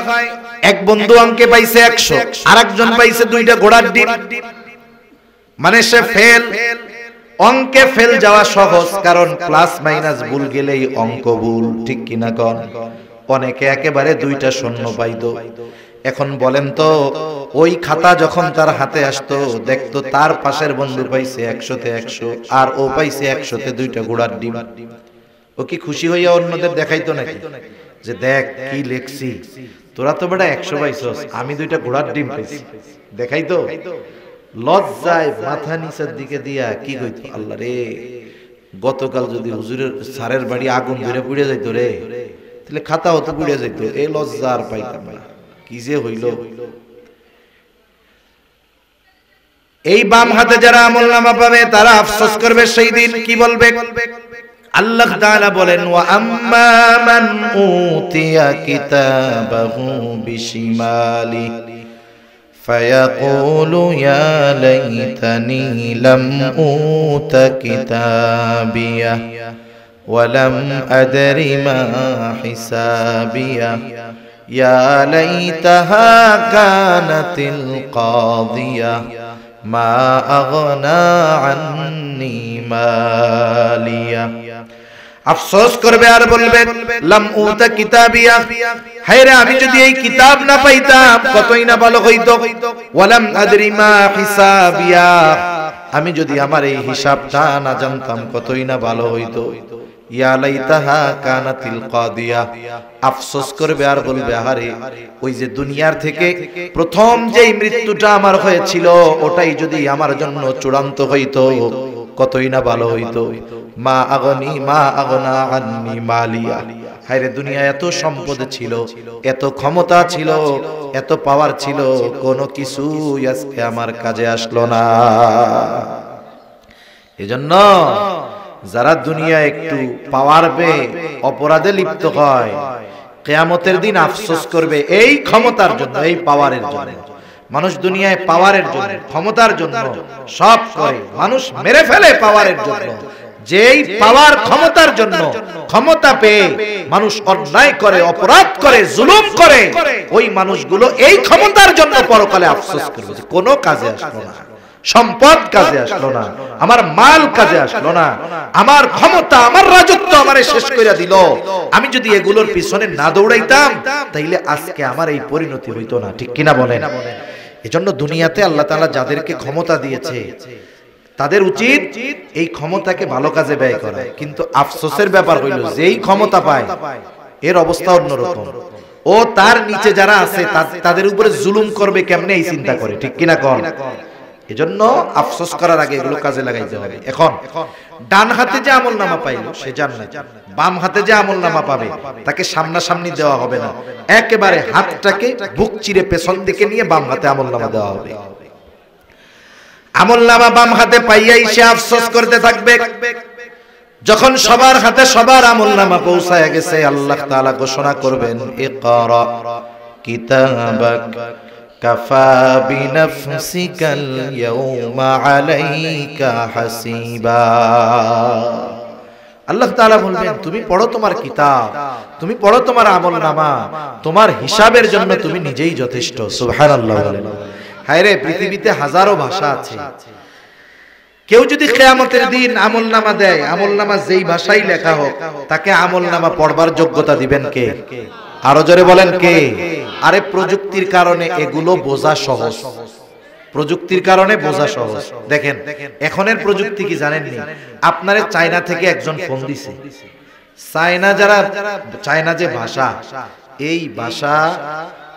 এক বন্ধু অঙ্কে পাইছে 100, আরেকজন পাইছে 2টা ঘোড়ার ডিম, মানে সে ফেল। অঙ্কে ফেল যাওয়া সহজ, কারণ প্লাস মাইনাস ভুল গেলেই অঙ্ক ভুল। ঠিক কিনা কোন? অনেকে একেবারে 2টা শূন্য পাইতো। এখন বলেন তো, ওই খাতা যখন তার হাতে আসতো, দেখতো তার পাশের বন্ধু পাইছে 100তে 100 আর ও পাইছে 100তে 2টা ঘোড়ার ডিম, ও কি খুশি হইয়া অন্যদের দেখাইতো নাকি যে দেখ কি লেখছি, তোরা তো বেটা 100 পাইছস, আমি 2টা ঘোড়ার ডিম পাইছি? দেখাইতো? লজ্জায় মাথা নিচের দিকে দিয়া কি কইতো, আল্লাহ রে, গতকাল যদি হুজুরের স্যারের বাড়ি আগুন ধরে পুড়ে যাইতো রে, তাহলে খাতা হতো পুড়ে যাইতো, এই লজ্জা আর পাইতাম না, কি যে হইল। এই বাম হাতে যারা আমলনামা পাবে তারা আফসোস করবে সেই দিন। কি বলবে? আল্লাহ তাআলা বলেন, ওয়া আম্মা মান উতিয়া কিতাবাহু বিশিমালি ফায়াকুলু ইয়া লাইতানি লাম উতা কিতাবিয়া ওয়া লাম আদরি মা হিসাবিয়া ইয়া লাইতাহা কানাতিল কাদিয়া মা আগনা আন্নি মালিয়া। আফসোস করবে আর বলবে, লাম উতা কিতাবিয়া, হায়রে আমি যদি এই কিতাব না পাইতাম কতই না ভালো হইতো। ওয়ালাম আদরি মা হিসাবিয়া, আমি যদি আমার এই হিসাবটা না জানতাম কতই না ভালো হইতো। ইয়া লাইতাহা কানাতিল কাদিয়া, আফসোস করবে আর বলবে, আরে ওই যে দুনিয়ার থেকে প্রথম যেই মৃত্যুটা আমার হয়েছিল, ওটাই যদি আমার জন্য চূড়ান্ত হইতো কতই না ভালো হইতো। মা আগনা আন্নি মালিয়া, হায়রে দুনিয়া এত সম্পদ ছিল, এত ক্ষমতা ছিল, এত পাওয়ার ছিল, কোনো কিছু আজকে আমার কাজে আসলো না। এজন্য যারা দুনিয়া একটু পাওয়ার পেয়ে অপরাধে লিপ্ত হয়, কিয়ামতের দিন আফসোস করবে এই ক্ষমতার জন্য, এই পাওয়ারের জন্য। মানুষ দুনিয়ায় পাওয়ারের জন্য, ক্ষমতার জন্য সব করে, মানুষ মেরে ফেলে পাওয়ারের জন্য, যেই পাওয়ার ক্ষমতার জন্য, ক্ষমতা পেয়ে মানুষ অন্যায় করে, অপরাধ করে, জুলুম করে, ওই মানুষগুলো এই ক্ষমতার জন্য পরকালে আফসোস করবে যে কোনো কাজে আসলো না, সম্পদ কাজে আসলো না, আমার মাল কাজে আসলো না, আমার ক্ষমতা, আমার রাজত্ব আমারে শেষ করে দিল। আমি যদি এগুলোর পিছনে না দৌড়াইতাম তাইলে আজকে আমার এই পরিণতি হইতো না। ঠিক কিনা বলেন? এজন্য দুনিয়াতে আল্লাহ তাআলা যাদেরকে ক্ষমতা দিয়েছে তাদের উচিত এই ক্ষমতাকে ভালো কাজে ব্যয় করা। কিন্তু আফসোসের ব্যাপার হইল যেই ক্ষমতা পায় এর অবস্থা অন্যরকম। ও তার নিচে যারা আছে তাদের উপরে জুলুম করবে কেমনে এই চিন্তা করে। ঠিক কিনা কর? এজন্য আফসোস করার আগে এগুলো কাজে লাগাইতে হবে। এখন ডান হাতে যে আমলনামা পাইল সে জান্নাত, বাম হাতে যে আমলনামা পাবে তাকে সামনাসামনি দেওয়া হবে না, একেবারে হাতটাকে বুক চিরে পেছন দিকে নিয়ে বাম হাতে আমলনামা দেওয়া হবে। আমলনামা বাম হাতে পাইয়াই সে আফসোস করতে থাকবে। যখন সবার হাতে সবার আমলনামা পৌঁছায় গেছে, আল্লাহ তাআলা ঘোষণা করবেন, ইকরা কিতাবাক কাফা বিনাফসিকাল ইয়াউমা আলাইকা হাসিবা। আল্লাহ তাআলা বলবেন, তুমি পড়ো তোমার কিতাব, তুমি পড়ো তোমার আমলনামা, তোমার হিসাবের জন্য তুমি নিজেই যথেষ্ট। সুবহানাল্লাহ। হায়রে, পৃথিবীতে হাজারো ভাষা আছে। কেউ যদি কিয়ামতের দিন আমলনামা দেয়, আমলনামা যেই ভাষাই লেখা হোক, তাকে আমলনামা পড়বার যোগ্যতা দিবেন কে? আরো জোরে বলেন কে? আরে প্রযুক্তির কারণে এগুলো বোঝা সহজ, প্রযুক্তির কারণে বোঝা সহজ। দেখেন এখনের প্রযুক্তি কি জানেননি? আপনারে চায়না থেকে একজন ফোন দিছে, চায়না যে ভাষা, এই ভাষা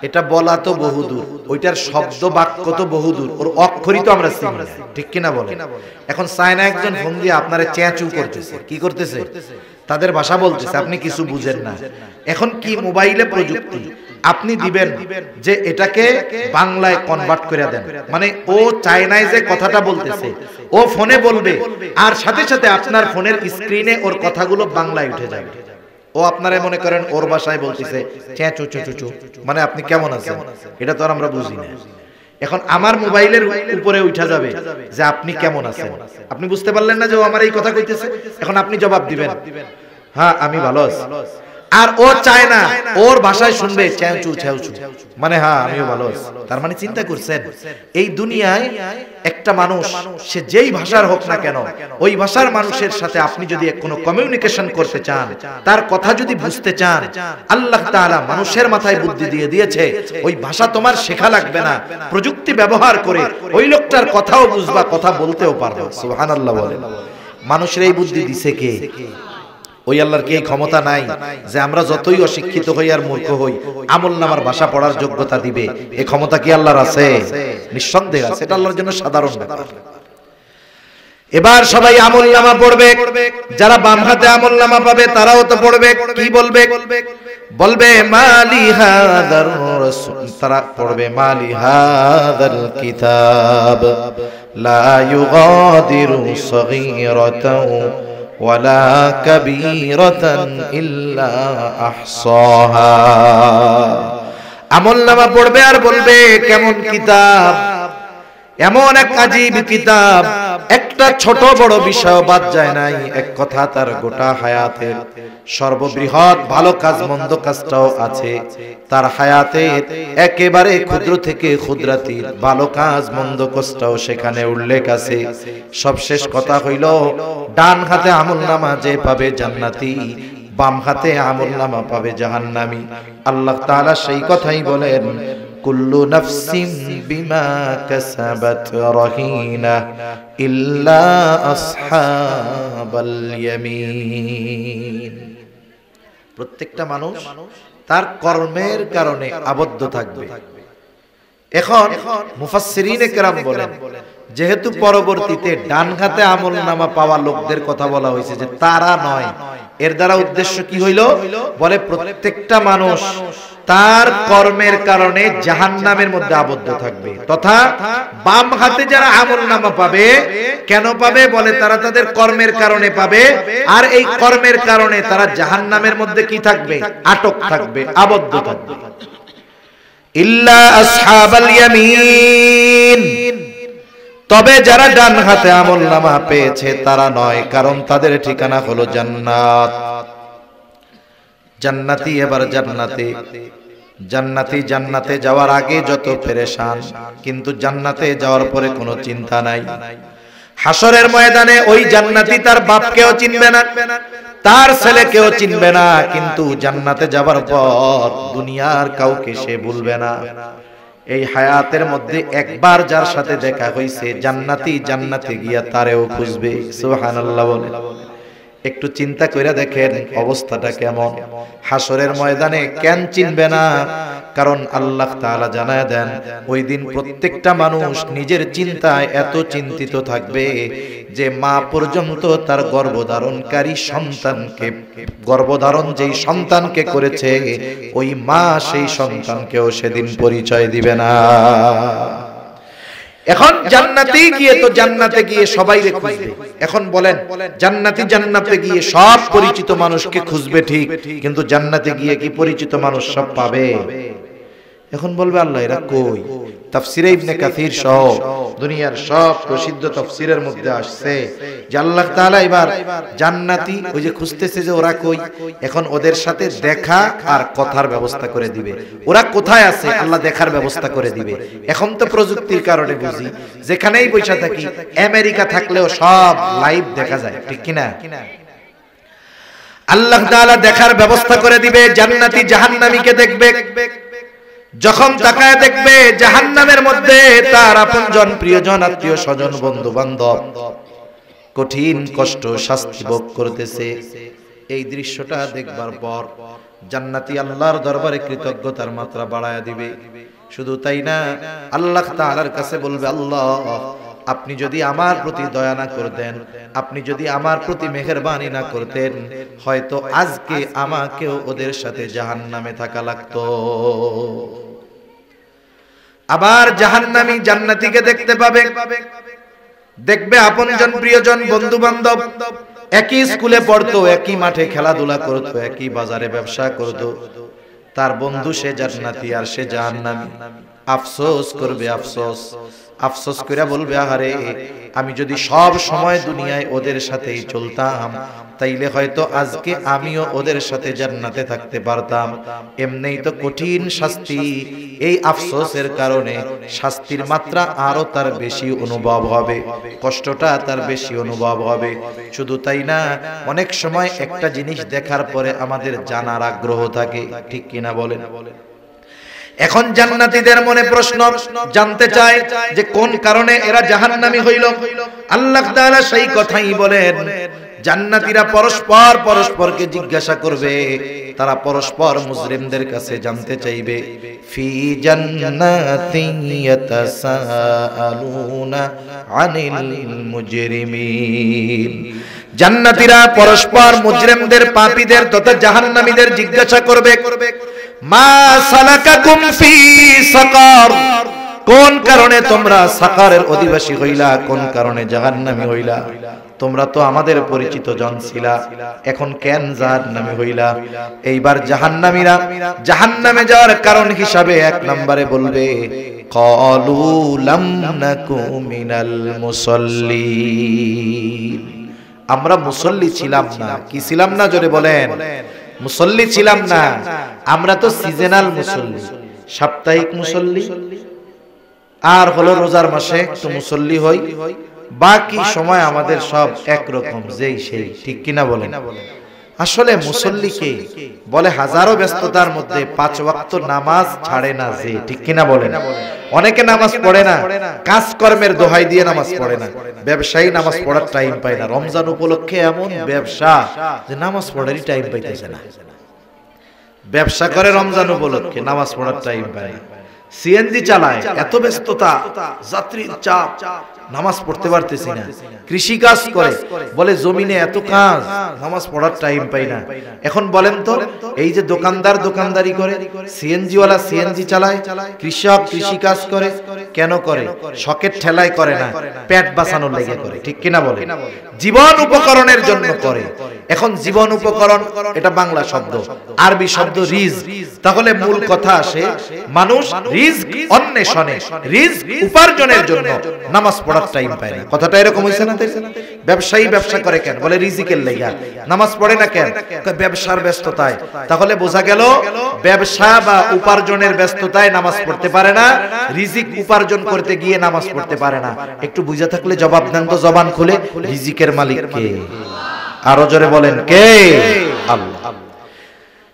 এটা বলা তো বহুদূর, ওইটার শব্দ বাক্য তো বহুদূর, ওর অক্ষরই তো আমরা চিনি না। ঠিক কিনা বলেন? এখন চায়না একজন ফোন দিয়ে আপনারে চেঁচু করতেছে, কি করতেছে? তাদের ভাষা বলতেছে, আপনি কিছু বুঝেন না। এখন কি মোবাইলে প্রযুক্তি, আপনি দিবেন যে এটাকে বাংলায় কনভার্ট করে দেন, মানে ও চায়নায় যে কথাটা বলতেছে ও ফোনে বলবে, আর সাথে সাথে আপনার ফোনের স্ক্রিনে ওর কথাগুলো বাংলায় উঠে যাবে। ও আপনারা মনে করেন ওর ভাষায় বলতেছে চেঁচু চুচু, মানে আপনি কেমন আছেন, এটা তো আর আমরা বুঝি না। এখন আমার মোবাইলের উপরে উঠা যাবে যে আপনি কেমন আছেন। আপনি বুঝতে পারলেন না যে ও আমার এই কথা কইতেছে। এখন আপনি জবাব দিবেন, হ্যাঁ আমি ভালো আছি। আর ও চায় না, ওর ভাষায় শুনবে চেঁচু চেঁচু, মানে হ্যাঁ আমিও ভালো আছি। তার মানে চিন্তা করছেন, এই দুনিয়ায় একটা মানুষ সে যেই ভাষার হোক না কেন, ওই ভাষার মানুষের সাথে আপনি যদি কোনো কমিউনিকেশন করতে চান, তার কথা যদি বুঝতে চান, আল্লাহ তাআলা মানুষের মাথায় বুদ্ধি দিয়ে দিয়েছে, ওই ভাষা তোমার শেখা লাগবে না, প্রযুক্তি ব্যবহার করে ওই লোকটার কথাও বুঝবা, কথা বলতেও পারবে। সুবহানাল্লাহ বলেন। মানুষের এই বুদ্ধি দিছে কে? ওই আল্লাহর কি এই ক্ষমতা নাই যে আমরা যতই অশিক্ষিত হই আর মূর্খ হই আমলনামার ভাষা পড়ার যোগ্যতা দিবে? এই ক্ষমতা কি আল্লাহর আছে? নিঃসন্দেহে আছে। এটা আল্লাহর জন্য সাধারণ ব্যাপার। এবার সবাই আমলনামা পড়বে, যারা বাম হাতে আমলনামা পাবে তারাও তো পড়বে। কি বলবে? বলবে মালি হাদার রাসূল, তারা পড়বে মালি হাদাল কিতাব লা ইউগাদিরু সগীরাতাও ওয়ালা কাবীরাতান ইল্লা আহসাহা। আমলনামা পড়বে আর বলবে কেমন কিতাব, এমন এক আজীব কিতাব, একটা ছোট বড় বিষয় বাদ যায় নাই। এক কথা তার গোটা হায়াতের সর্ববৃহৎ ভালো কাজ মন্দ কাজটাও আছে তার হায়াতের একেবারে ক্ষুদ্র থেকে ক্ষুদ্রাতির ভালো কাজ মন্দ কাজটাও সেখানে উল্লেখ আছে। সবশেষ কথা হইল, ডান হাতে আমলনামা যে পাবে জান্নাতি, বাম হাতে আমলনামা পাবে জাহান্নামী। আল্লাহ তাআলা সেই কথাই বলেন, কুল্লু নাফসিন বিমা কাসাবাত রাহিনা ইল্লা আসহাবাল ইয়ামিন। প্রত্যেকটা মানুষ তার কর্মের কারণে আবদ্ধ থাকবে। এখন মুফাসসিরিনে কেরাম বলেন, যেহেতু পরবর্তীতে ডান হাতে আমলনামা পাওয়া লোকদের কথা বলা হয়েছে যে তারা নয়, এর দ্বারা উদ্দেশ্য কি হইল? বলে প্রত্যেকটা মানুষ তার কর্মের কারণে জাহান্নামের মধ্যে আবদ্ধ থাকবে। তথা বাম হাতে যারা আমলনামা পাবে, কেন পাবে? বলে তারা তাদের কর্মের কারণে পাবে, আর এই কর্মের কারণে তারা জাহান্নামের মধ্যে কি থাকবে? আটক থাকবে, আবদ্ধ থাকবে। ইল্লা আসহাবাল ইয়ামিন, তবে যারা ডান হাতে আমলনামা পেয়েছে তারা নয়, কারণ তাদের ঠিকানা হলো জান্নাত। জান্নাতি এবার জান্নাতে, জান্নাতি জান্নাতে যাওয়ার আগে যত পেরেশান, কিন্তু জান্নাতে যাওয়ার পরে কোনো চিন্তা নাই। হাসরের ময়দানে ওই জান্নাতি তার বাপকেও চিনবে না, তার ছেলেকেও চিনবে না, কিন্তু জান্নাতে যাবার পর দুনিয়ার কাউকে সে ভুলবে না। এই হায়াতের মধ্যে একবার যার সাথে দেখা হইছে জান্নাতি জান্নাতে গিয়া তারেও খুঁজবে। সুবহানাল্লাহ বলে। একটু চিন্তা করে দেখেন অবস্থাটা কেমন। হাসরের ময়দানে কেন চিনবে না? কারণ আল্লাহ তাআলা জানায় দেন ওই দিন প্রত্যেকটা মানুষ নিজের চিন্তায় এত চিন্তিত থাকবে যে মা পর্যন্ত তার গর্ভধারণকারী সন্তানকে, গর্ভধারণ যেই সন্তানকে করেছে ওই মা সেই সন্তানকেও সেদিন পরিচয় দিবে না। এখন জান্নাতে গিয়ে তো জান্নাতে গিয়ে সবাই খুঁজবে। এখন বলেন জান্নাতি জান্নাতে গিয়ে সব পরিচিত মানুষকে খুঁজবে ঠিক, কিন্তু জান্নাতে গিয়ে কি পরিচিত মানুষ সব পাবে? এখন বলবে আল্লাহ এরা কই? তাফসিরে ইবনে কাসির সহ দুনিয়ার সব প্রসিদ্ধ তাফসিরের মধ্যে আসছে যে আল্লাহ তাআলা এবার জান্নাতি ওই যে খুঁজতেছে যে ওরা কই, এখন ওদের সাথে দেখা আর কথার ব্যবস্থা করে দিবে। ওরা কোথায় আছে আল্লাহ দেখার ব্যবস্থা করে দিবে। এখন তো প্রযুক্তির কারণে বুঝি যেখানেই বসে থাকি, আমেরিকা থাকলেও সব লাইভ দেখা যায়, ঠিক কিনা? আল্লাহ তাআলা দেখার ব্যবস্থা করে দিবে। জান্নাতি জাহান্নামীকে দেখবে, যখন তাকায় দেখবে জাহান্নামের মধ্যে তার আপনজন, প্রিয়জন, আত্মীয় স্বজন, বন্ধু বান্ধব কঠিন কষ্ট শাস্তি ভোগ করতেছে। এই দৃশ্যটা দেখবার পর জান্নাতি আল্লাহর দরবারে কৃতজ্ঞতার মাত্রা বাড়ায়া দিবে। শুধু তাই না, আল্লাহ তাআলার কাছে বলবে আল্লাহ আপনি যদি আমার প্রতি দয়া না করতেন, আপনি যদি আমার প্রতি মেহেরবানি না করতেন, হয়তো আজকে আমাকেও ওদের সাথে জাহান্নামে থাকা লাগতো। আবার জাহান্নামী জান্নাতীকে দেখতে পাবে, দেখবে আপনজন, প্রিয়জন, বন্ধু বান্ধব একই স্কুলে পড়তো, একই মাঠে খেলাধুলা করতো, একই বাজারে ব্যবসা করতো। তার বন্ধু সে জান্নাতি আর সে জাহান্নামী। আফসোস করবে, আফসোস আফসোস করে বলবে আহারে আমি যদি সব সময় দুনিয়ায় ওদের সাথেই চলতাম তাইলে হয়তো আজকে আমিও ওদের সাথে জান্নাতে থাকতে পারতাম। এমনিই তো কঠিন শাস্তি, এই আফসোসের কারণে শাস্তির মাত্রা আরো তার বেশি অনুভব হবে, কষ্টটা তার বেশি অনুভব হবে। শুধু তাই না, অনেক সময় একটা জিনিস দেখার পরে আমাদের জানার আগ্রহ থাকে, ঠিক কিনা বলেন? এখন জান্নাতীদের মনে প্রশ্ন, জানতে চায় যে কোন কারণে এরা জাহান্নামী হইল। আল্লাহ তাআলা সেই কথাই বলেন, জান্নাতীরা পরস্পর পরস্পরকে জিজ্ঞাসা করবে, তারা পরস্পর মুজরিমদের কাছে জানতে চাইবে, ফি জান্নাতিন ইয়াতাসাআলুনা আনিল মুজরিমিন। জান্নাতীরা পরস্পর মুজরিমদের, পাপীদের তথা জাহান্নামীদের জিজ্ঞাসা করবে, মা সালাকাকুম ফি সাকার, কোন কারণে তোমরা সাকারের অধিবাসী হইলা, কোন কারণে জাহান্নামী হইলা? তোমরা তো আমাদের পরিচিত জন ছিলা, এখন কেন জাহান্নামী হইলা? এইবার জাহান্নামীরা জাহান্নামে যাওয়ার কারণ হিসাবে এক নম্বরে বলবে, ক্বালু লাম নাকু মিনাল মুসাল্লিন, আমরা মুসল্লি ছিলাম না। কি ছিলাম না? জোরে বলেন। মুসল্লি ছিলাম না, আমরা তো সিজনাল মুসল্লি, সাপ্তাহিক মুসল্লি, আর হলো রোজার মাসে একটু মুসল্লি হই, বাকি সময় আমাদের সব একরকম যেই সেই, ঠিক কিনা বলেন? আসলে মুসল্লিকে বলে হাজারো ব্যস্ততার মধ্যে 5 ওয়াক্ত নামাজ ছাড়ে না যে, ঠিক কিনা বলেন? অনেকে নামাজ পড়ে না, কাজকর্মের দোহাই দিয়ে নামাজ পড়ে না, ব্যবসায়ী নামাজ পড়ার টাইম পায় না। রমজান উপলক্ষে এমন ব্যবসা যে নামাজ পড়ারই টাইম পাইতেছে না। ব্যবসা করে রমজান উপলক্ষে, নামাজ পড়ার টাইম পায় না। সিএনজি চালায়, এত ব্যস্ততা, যাত্রীর চাপ, নামাজ পড়তে পারতেছি না। কৃষি কাজ করে, বলে জমিনে এত কাজ, নামাজ পড়ার টাইম পাই না। এখন বলেন তো, এই যে দোকানদার দোকানদারি করে, সিএনজি ওয়ালা সিএনজি চালায়, কৃষক কৃষি কাজ করে, কেন করে? শখের ঠেলায় করে না, পেট বাঁচানোর লেগে করে, ঠিক কিনা বলে? জীবন উপকরণের জন্য করে। এখন জীবন উপকরণ এটা বাংলা শব্দ, আরবি শব্দ রিজক। তাহলে মূল কথা আসে, মানুষ রিজক অন্বেষণে, রিজক উপার্জনের জন্য নামাজ পড়া পড়ার টাইম পায় না। কথাটা এরকম হইছে না? ব্যবসায়ী ব্যবসা করে কেন? বলে রিজিকের লাইগা। নামাজ পড়ে না কেন? ব্যবসার ব্যস্ততায়। তাহলে বোঝা গেল ব্যবসা বা উপার্জনের ব্যস্ততায় নামাজ পড়তে পারে না, রিজিক উপার্জন করতে গিয়ে নামাজ পড়তে পারে না। একটু বুঝা থাকলে জবাব দেন তো জবান খুলে, রিজিকের মালিক কে? আরো জোরে বলেন কে? আল্লাহ।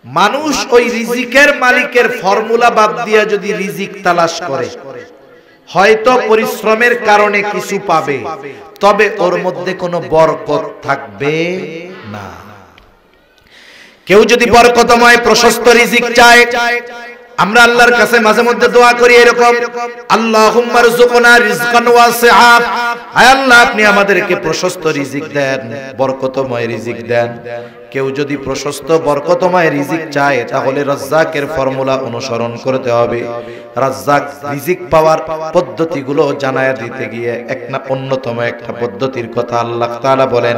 মানুষ ওই রিজিকের মালিকের ফর্মুলা বাদ দিয়া যদি রিজিক তালাশ করে, হয়তো পরিশ্রমের কারণে কিছু পাবে, তবে ওর মধ্যে কোনো বরকত থাকবে না। কেউ যদি বরকতময় প্রশস্ত রিজিক চায়, আমরা আল্লাহর কাছে মাঝে মধ্যে দোয়া করি এরকম, আল্লাহুম্মা রযুকনা রিজকান ওয়াসিআ, আয় আল্লাহ আপনি আমাদেরকে প্রশস্ত রিজিক দেন, বরকতময় রিজিক দেন। কেউ যদি প্রশস্ত বরকতময় রিজিক চায়, তাহলে রাজ্জাকের ফর্মুলা অনুসরণ করতে হবে। রাজ্জাক রিজিক পাওয়ার পদ্ধতিগুলো জানায়া দিতে গিয়ে অন্যতম একটা পদ্ধতির কথা আল্লাহ তাআলা বলেন।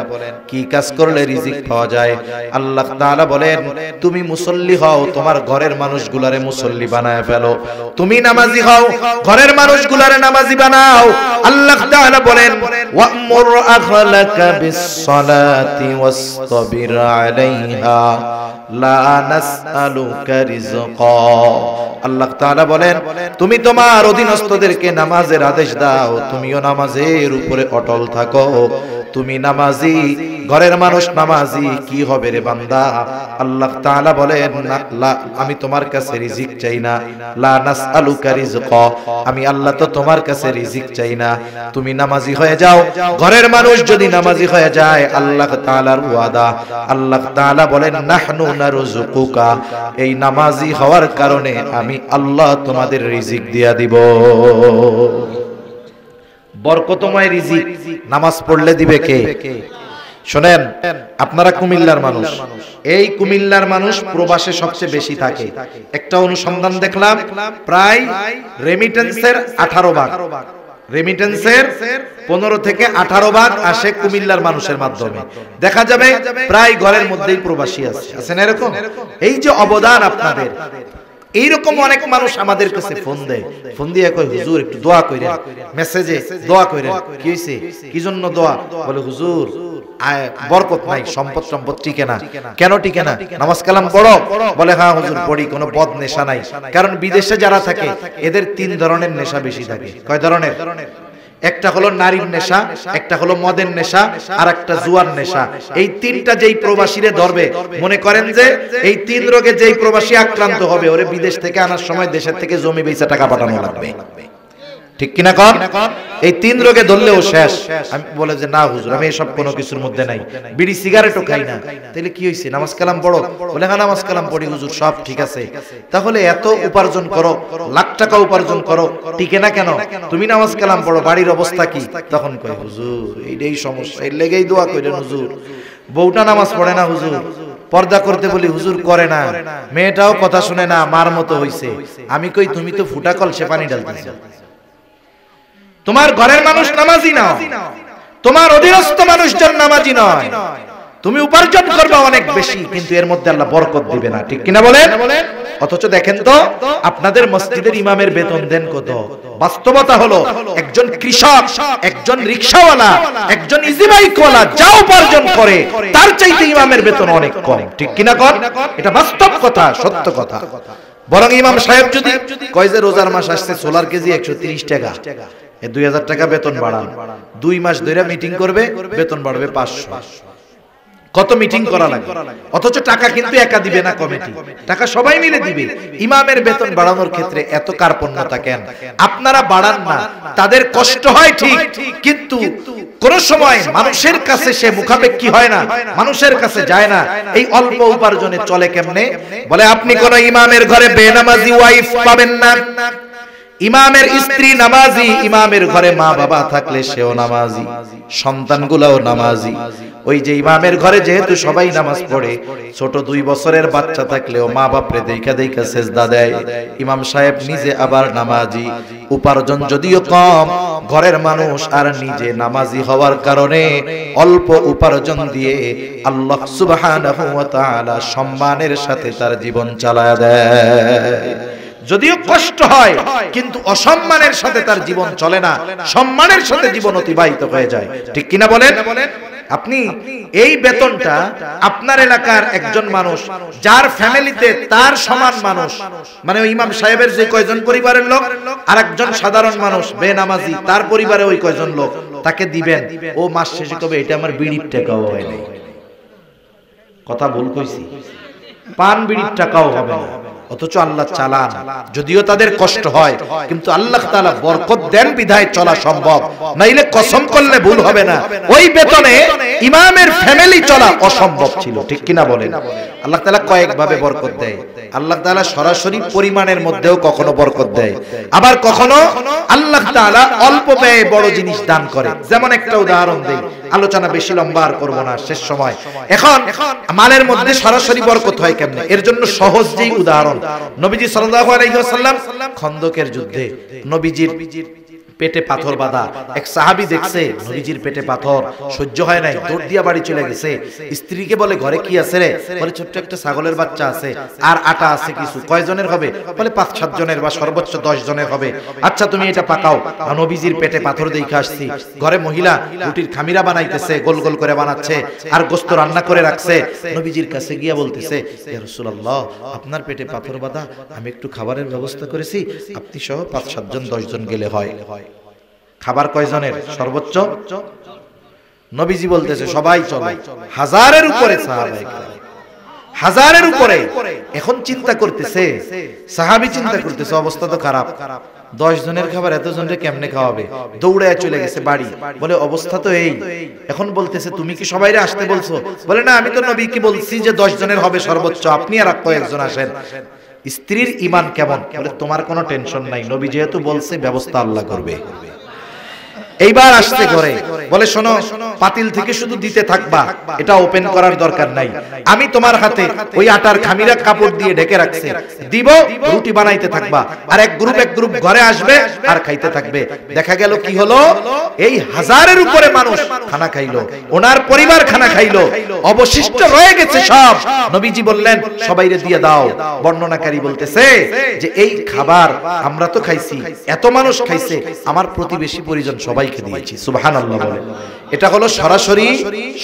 কি কাজ করলে রিজিক পাওয়া যায়? আল্লাহ তাআলা বলেন, তুমি মুসল্লি হও, তোমার ঘরের মানুষগুলারে মুসল্লি বানায় ফেলো। তুমি নামাজি হও, ঘরের মানুষগুলারে নামাজি বানাও। আল্লাহ তাআলা বলেন, ওয়া'মুর আহলাকা বিস-সালাতি ওয়াসতাবির আলাইহা লা নাসআলুকা রিজকা। আল্লাহ তাআলা বলেন, তুমি তোমার অধীনস্থদেরকে নামাজের আদেশ দাও, তুমিও নামাজের উপরে অটল থাকো। তুমি নামাজি, ঘরের মানুষ নামাজি, কি হবে রে বান্দা? আল্লাহ তাআলা বলেন, আমি তোমার কাছে রিজিক চাই না, লা নাসআলুকা রিজকা, আমি আল্লাহ তো তোমার কাছে রিজিক চাই না। তুমি নামাজি হয়ে যাও, ঘরের মানুষ যদি নামাজি হয়ে যায়, আল্লাহ তাআলার ওয়াদা, আল্লাহ তাআলা বলেন, নাহনু নারযুকুকা, এই নামাজি হওয়ার কারণে আমি আল্লাহ তোমাদের রিজিক দিয়া দিব। বরকতময় রিজিক নামাজ পড়লে দিবে কে? শুনেন, আপনারা কুমিল্লার মানুষ, এই কুমিল্লার মানুষ প্রবাসে সবচেয়ে বেশি থাকে। একটা অনুসন্ধান দেখলাম, প্রায় রেমিটেন্সের 18 ভাগ, রেমিটেন্সের 15 থেকে 18 ভাগ আসে কুমিল্লার মানুষের মাধ্যমে। দেখা যাবে প্রায় ঘরের মধ্যেই প্রবাসী আছে। আছেন এরকম? এই যে অবদান আপনাদের, এইরকম অনেক মানুষ আমাদের কাছে ফোন দেয়, ফোন দিয়ে কয়, হুজুর একটু দোয়া কইরেন, মেসেজে দোয়া কইরেন। কি হইছে? কি জন্য দোয়া? বলে হুজুর বরকত নাই, সম্পদ সম্পদ টিকে না। কেন টিকে না? নামাজ কালাম পড়ো? বলে হ্যাঁ হুজুর পড়ি, কোনো বদ নেশা নাই। কারণ বিদেশে যারা থাকে এদের 3 ধরনের নেশা বেশি থাকে। কয় ধরনের? একটা হলো নারীর নেশা, একটা হলো মদের নেশা, আর একটা জুয়ার নেশা। এই 3টা যেই প্রবাসীরে ধরবে, মনে করেন যে এই 3 রোগে যেই প্রবাসী আক্রান্ত হবে, ওরে বিদেশ থেকে আনার সময় দেশের থেকে জমি বেচে টাকা পাঠানো লাগবে। ঠিক কিনা কন? এই 3 রোগে ধরলেও শেষ। আমি বলে যে না হুজুর, আমি এসব কোনো কিছুর মধ্যে নাই, বিড়ি সিগারেটও খাই না। তাহলে কি হইছে? নামাজ কালাম পড়ো? বলে হ্যাঁ নামাজ কালাম পড়ি হুজুর, সব ঠিক আছে। তাহলে এত উপার্জন করো, লাখ টাকা উপার্জন করো, টিকে না কেন? তুমি নামাজ কালাম পড়ো, বাড়ির অবস্থা কি? তখন কয় হুজুর এইটাই সমস্যা, এর লেগেই দোয়া কইলেন হুজুর। বউটা নামাজ পড়ে না হুজুর, পর্দা করতে বলি হুজুর করে না, মেয়েটাও কথা শুনে না, মার মতো হইছে। আমি কই তুমি তো ফুটা কলসে পানি ঢালতেছ। তোমার ঘরের মানুষ নামাজি না, তোমার অধীনস্থ মানুষজন নামাজি নয়। তুমি উপার্জন করবে অনেক বেশি, কিন্তু এর মধ্যে আল্লাহ বরকত দিবে না। ঠিক কিনা বলেন? অথচ দেখেন তো আপনাদের মসজিদের ইমামের বেতন দেন কত? বাস্তবতা হলো একজন কৃষক, একজন রিকশাওয়ালা, একজন ইজি বাইকওয়ালা যা উপার্জন করে তার চাইতে ইমামের বেতন অনেক কম। ঠিক কিনা কর? এটা বাস্তব কথা, সত্য কথা। বরং ইমাম সাহেব যদি কয় যে রোজার মাস আসছে, সোলার কেজি 130 টাকা, 2000 টাকা বেতন বাড়ান, 2 মাস ধরে মিটিং করবে, বেতন বাড়বে 500। কত মিটিং করা লাগে, অথচ টাকা কিন্তু একা দিবে না কমিটি, টাকা সবাই মিলে দিবে। ইমামের বেতন বাড়ানোর ক্ষেত্রে এত কার্পণ্যতা কেন? আপনারা বাড়ান না, তাদের কষ্ট হয় ঠিক, কিন্তু কোন সময় মানুষের কাছে সে মুখাপেক্ষী হয় না, মানুষের কাছে যায় না। এই অল্প উপার্জনে চলে কেমনে? বলে আপনি কোন ইমামের ঘরে বেনামাজি ওয়াইফ পাবেন না। ইমামের স্ত্রী নামাজি, ইমামের ঘরে মা বাবা থাকলে সেও নামাজি, সন্তানগুলোও নামাজি। ওই যে ইমামের ঘরে যেহেতু সবাই নামাজ পড়ে, ছোট 2 বছরের বাচ্চা থাকলেও মা বাপরে দেখা দেখা সেজদা দেয়। ইমাম সাহেব নিজে আবার নামাজি, উপার্জন যদিও কম, ঘরের মানুষ আর নিজে নামাজি হওয়ার কারণে অল্প উপার্জন দিয়ে আল্লাহ সুবহানাহু ওয়া তাআলা সম্মানের সাথে তার জীবন চালায় দেয়। যদিও কষ্ট হয় কিন্তু অসম্মানের সাথে তার জীবন চলে না, সম্মানের সাথে জীবন অতিবাহিত হয়ে যায়। ঠিক কিনা বলেন? আপনি এই বেতনটা আপনার এলাকার একজন মানুষ যার ফ্যামিলিতে তার সমান মানুষ, মানে ওই ইমাম সাহেবের যে কয়জন পরিবারের লোক আর একজন সাধারণ মানুষ বেনামাজি তার পরিবারে ওই কয়জন লোক, তাকে দিবেন, ও মাস শেষে কবে এটা আমার বিড়ির টাকাও হয় নাই। কথা ভুল কইছি? পান বিড়ির টাকাও হবে না, অথচ আল্লাহ চালান। যদিও তাদের কষ্ট হয় কিন্তু আল্লাহ তাআলা বরকত দেন বিধায় চলা সম্ভব, নাইলে কসম করলে ভুল হবে না ওই বেতনে ইমামের ফ্যামিলি চলা অসম্ভব ছিল। ঠিক কিনা বলেন? আল্লাহ তাআলা কয়েক ভাবে বরকত দেয়। আল্লাহ তাআলা সরাসরি পরিমাণের মধ্যেও কখনো বরকত দেয়, আবার কখনো আল্লাহ তাআলা অল্প ব্যয়ে বড় জিনিস দান করে। যেমন একটা উদাহরণ দেই, আলোচনা বেশি লম্বা আর করব না, শেষ সময়। এখন মালের মধ্যে সরাসরি বরকত হয় কেমনে, এর জন্য সহজ যেই উদাহরণ, নবীজি সাল্লাল্লাহু আলাইহি ওয়াসাল্লাম খন্দকের যুদ্ধে নবীজির পেটে পাথর বাঁধা, এক সাহাবী দেখছে নবীজির পেটে পাথর, সহ্য হয় নাই, দৌড় দিয়া বাড়ি চলে গেছে। স্ত্রীকে বলে ঘরে কি আছে রে? বলে ছোট্ট একটা ছাগলের বাচ্চা আছে আর আটা আছে কিছু। কয়জনের হবে? বলে 5-7 জনের বা সর্বোচ্চ 10 জনের হবে। আচ্ছা তুমি এটা পাকাও। নবীজির পেটে পাথর দেখে আসছি, ঘরে মহিলা রুটির খামিরা বানাইতেছে, গোল গোল করে বানাচ্ছে আর গোশত রান্না করে রাখছে। নবীজির কাছে গিয়া বলতেছে, ইয়া রাসূলুল্লাহ আপনার পেটে পাথর বাঁধা, আমি একটু খাবারের ব্যবস্থা করেছি, আপনি সহ 5-7 জন 10 জন গেলে হয়। খাবার কয়জনের? সর্বোচ্চ। নবীজি বলতেছে সবাই চলো। হাজারের উপরে সাহাবায়ে কেরাম, হাজারের উপরে। এখন চিন্তা করতেছে সাহাবী, চিন্তা করতেছে অবস্থা তো খারাপ, 10 জনের খাবার এত জনকে কেমনে খাওয়াবে? দৌড়ায় চলে গেছে বাড়ি, বলে অবস্থা তো এই। এখন বলতেছে তুমি কি সবাইরে আসতে বলছো? বলে না, আমি তো নবীকে বলছি যে 10 জনের হবে সর্বোচ্চ, আপনি আর কয়েকজন আসেন। স্ত্রীর ঈমান কেমন? বলে তোমার কোনো টেনশন নাই, নবী যেহেতু বলছে ব্যবস্থা আল্লাহ করবে। এইবার আসছে ঘরে, বলে শোনো পাতিল থেকে শুধু দিতে থাকবা, এটা ওপেন করার দরকার নাই, আমি তোমার হাতে ওই আটার খামিরা কাপড় দিয়ে ঢেকে রাখছি, দিব, রুটি বানাইতে থাকবা, আর এক গ্রুপ ঘরে আসবে আর খাইতে থাকবে। দেখা গেল কি হলো, এই হাজারের উপরে মানুষ খানা খাইলো, ওনার পরিবার খানা খাইলো, অবশিষ্ট রয়ে গেছে সব। নবীজি বললেন সবাইরে দিয়ে দাও। বর্ণনাকারী বলতেছে যে এই খাবার আমরা তো খাইছি, এত মানুষ খাইছে, আমার প্রতিবেশী পরিজন সবাই দিয়েছি। সুবহানাল্লাহ বলে। এটা হলো সরাসরি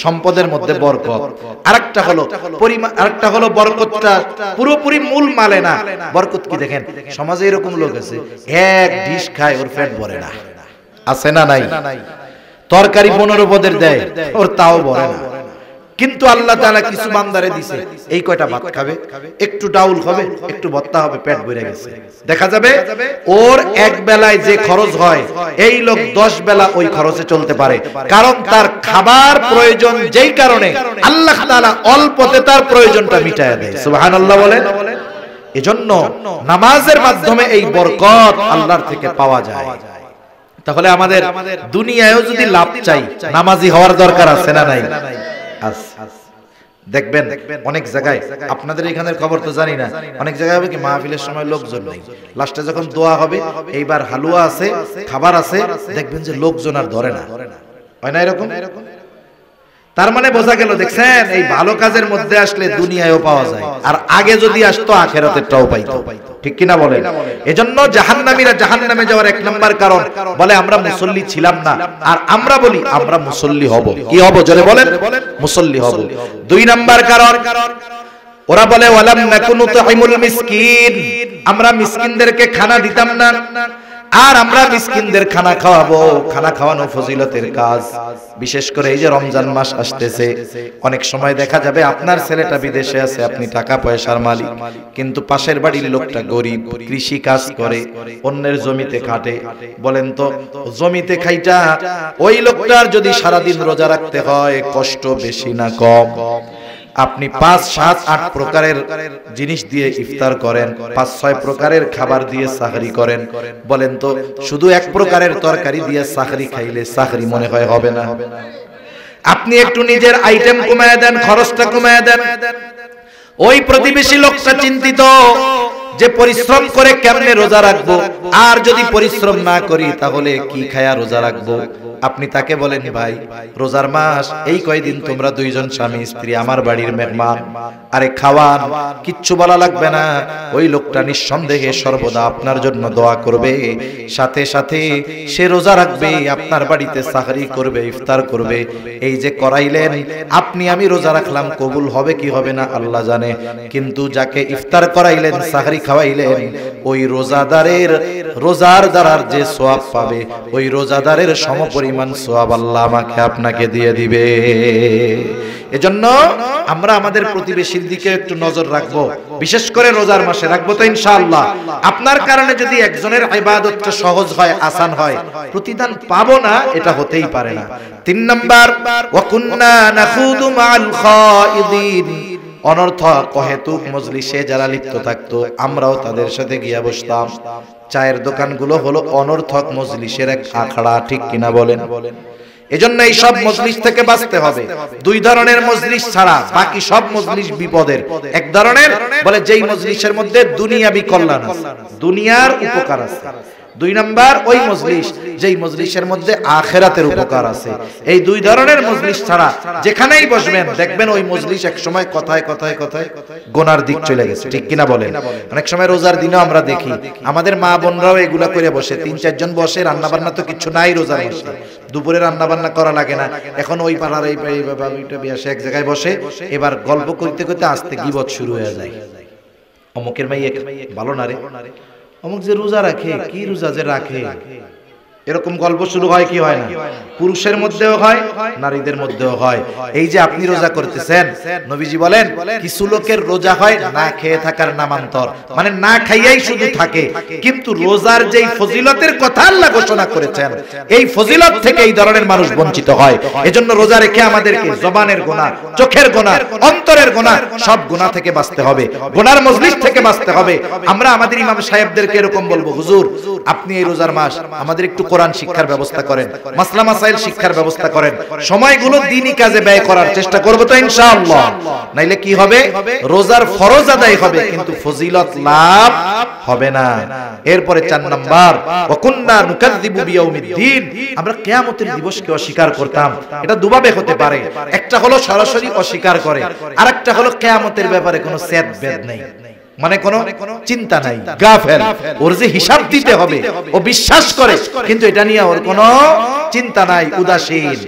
সম্পদের মধ্যে বরকত। আরেকটা হলো পরিমাণ, আরেকটা হলো বরকতটা পুরোপুরি মূল মালে না। বরকত কি দেখেন, সমাজে এরকম লোক আছে এক ডিশ খায় ওর পেট ভরে না, আছে না নাই? তরকারি 15 পদের দেয়, ওর তাও ভরে না। কিন্তু আল্লাহ তাআলা কিছু বান্দারে দিছে, এই কয়টা ভাত খাবে, একটু ডাউল হবে, একটু ভর্তা হবে, পেট ভরে গেছে। দেখা যাবে ওর এক বেলায় যে খরচ হয়, এই লোক 10 বেলা ওই খরচে চলতে পারে, কারণ তার খাবার প্রয়োজন যেই কারণে আল্লাহ তাআলা অল্পতে তার প্রয়োজনটা মিটায় দেয়। সুবহানাল্লাহ বলেন। এজন্য নামাজের মাধ্যমে এই বরকত আল্লাহর থেকে পাওয়া যায়। তাহলে আমাদের দুনিয়ায়ও যদি লাভ চাই, নামাজি হওয়ার দরকার আছে না নাই? দেখবেন অনেক জায়গায়, আপনাদের এখানের খবর তো জানি না, অনেক জায়গায় হবে কি মাহফিলের সময় লোকজন নেই, লাস্টে যখন দোয়া হবে এইবার হালুয়া আছে, খাবার আছে, দেখবেন যে লোকজন আর ধরে না, হয় না এরকম? তার মানে বোঝা গেল, দেখছেন এই ভালো কাজের মধ্যে আসলে দুনিয়ায়ও পাওয়া যায়, আর আগে যদি আসতো আখিরাতেরটাও পাইতো। ঠিক কিনা বলেন? এজন্য জাহান্নামীরা জাহান্নামে যাওয়ার 1 নাম্বার কারণ বলে আমরা মুসল্লি ছিলাম না, আর আমরা বলি আমরা মুসল্লি হব। কি হব? জোরে বলেন, মুসল্লি হব। 2 নাম্বার কারণ ওরা বলে ওয়ালাম নাকুনু তুইমুল মিসকিন, আমরা মিসকিনদেরকে খানা দিতাম না, আর আমরা মিসকিনদের খানা খাওয়াবো। খানা খাওয়ানো ফজিলতের কাজ। বিশেষ করে এই যে রমজান মাস আসতেছে, অনেক সময় দেখা যাবে আপনার ছেলেটা বিদেশে আছে, আপনি টাকা পয়সার মালিক, কিন্তু পাশের বাড়ির লোকটা গরিব, কৃষি কাজ করে, অন্যের জমিতে খাটে। বলেন তো জমিতে খাইটা ওই লোকটার যদি সারাদিন রোজা রাখতে হয়, কষ্ট বেশি না কম? আপনি 5, 7, 8 প্রকারের জিনিস দিয়ে ইফতার করেন, 5-6 প্রকারের খাবার দিয়ে সাহরি করেন, বলেন তো শুধু 1 প্রকারের তরকারি দিয়ে সাহরি খাইলে সাহরি মনে হয় হবে না? আপনি একটু নিজের আইটেম কমায় দেন, খরচটা কমায় দেন। ওই প্রতিবেশী লোকটা চিন্তিত যে পরিশ্রম করে কেমনে রোজা রাখবো, আর যদি পরিশ্রম না করি তাহলে কি খায়া রোজা রাখবো? আপনি তাকে বলেন ভাই রোজার মাস, এই কয়দিন তোমরা দুইজন স্বামী স্ত্রী আমার বাড়ির মেহমান, আরে খাওয়ান, কিচ্ছু বলা লাগবে না। ওই লোকটা নিঃসন্দেহে সর্বদা আপনার জন্য দোয়া করবে, সাথে সাথে সে রোজা রাখবে, আপনার বাড়িতে সাহরি করবে, ইফতার করবে। এই যে করাইলেন আপনি, আমি রোজা রাখলাম, কবুল হবে কি হবে না আল্লাহ জানে, কিন্তু যাকে ইফতার করাইলেন, সাহরি খাওয়াইলেন, ওই রোজার দ্বারার যে সওয়াব পাবে, ওই রোজাদারের সমপরিমাণ সওয়াব আল্লাহ আমাকে আপনাকে দিয়ে দিবে। এজন্য আমরা আমাদের প্রতিবেশীর দিকে একটু নজর রাখবো, বিশেষ করে রোজার মাসে রাখবো তো ইনশাআল্লাহ। আপনার কারণে যদি একজনের ইবাদতটা সহজ হয়, আসান হয়, প্রতিদান পাবো না এটা হতেই পারে না। 3 নাম্বার, ওয়া কুন্না নাখুদু মাআল খাইদিন, অনর্থক অহেতুক মজলিসে যারা লিপ্ত থাকতো আমরাও তাদের সাথে গিয়া বসতাম। চায়ের দোকানগুলো হলো অনর্থক মজলিসের এক আখড়া, ঠিক কিনা বলেন? এজন্য এই সব মজলিস থেকে বাঁচতে হবে। 2 ধরনের মজলিস ছাড়া বাকি সব মজলিস বিপদের। এক ধরনের বলে যেই মজলিসের মধ্যে দুনিয়াবি কল্যাণ আছে, দুনিয়ার উপকার আছে। 2 নাম্বার ওই মজলিস যেই মজলিসের মধ্যে আখিরাতের উপকার আছে। এই 2 ধরনের মজলিস ছাড়া যেখানেই বসবেন দেখবেন ওই মজলিস এক সময় কথায় কথায় কথায় গোনার দিক চলে গেছে, ঠিক কিনা বলেন? অনেক সময় রোজার দিনেও আমরা দেখি আমাদের মা বোনরাও এগুলা করে বসে, 3-4 জন বসে, রান্না বান্না তো কিছু নাই রোজার মাসে, দুপুরে রান্না বান্না করা লাগে না, এখন ওই পাড়ার এই বাবুটা বিয়াসে এক জায়গায় বসে, এবার গল্প করতে করতে আস্তে গীবত শুরু হয়ে যায়। অমুকের মাইয়া ভালো না রে, অমুক যে রোজা রাখে, কি রোজা যে রাখে, এরকম গল্প শুরু হয় কি হয় না? পুরুষের মধ্যেও হয়, নারীদের মধ্যেও হয়। এই যে আপনি রোজা করতেছেন, নবীজি বলেন কিছু লোকের রোজা হয় না খেয়ে থাকার নামান্তর, মানে না খাইয়াই শুধু থাকে, কিন্তু রোজার যেই ফজিলতের কথা আল্লাহ ঘোষণা করেছেন, এই ফজিলত থেকে এই ধরনের মানুষ বঞ্চিত হয়। এজন্য রোজা রেখে আমাদেরকে জবানের গুনাহ, চোখের গুনাহ, অন্তরের গুনাহ, সব গুনাহ থেকে বাঁচতে হবে, গুনার মজলিস থেকে বাঁচতে হবে। আমরা আমাদের ইমাম সাহেবদেরকে এরকম বলবো, হুজুর আপনি এই রোজার মাস আমাদের একটু কোরআন শিক্ষার ব্যবস্থা করেন, মাসলা মাসাইল শিক্ষার ব্যবস্থা করেন, সময়গুলো দ্বীনি কাজে ব্যয় করার চেষ্টা করব তো ইনশাআল্লাহ। নাইলে কি হবে? রোজার ফরজ আদায় হবে কিন্তু ফজিলত লাভ হবে না। এরপরে 4 নাম্বার, ওয়া কুন্না নুকাযযিবু বিয়াউমিদ্দিন, আমরা কিয়ামতের দিবসকে অস্বীকার করতাম। এটা দুভাবে হতে পারে, একটা হলো সরাসরি অস্বীকার করে, আরেকটা হলো কিয়ামতের ব্যাপারে কোনো সেদ বেদ নেই, মানে কোনো চিন্তা নাই, গাফেল, ওর যে হিসাব দিতে হবে ও বিশ্বাস করে, কিন্তু এটা নিয়ে ওর কোনো চিন্তা নাই, উদাসীন।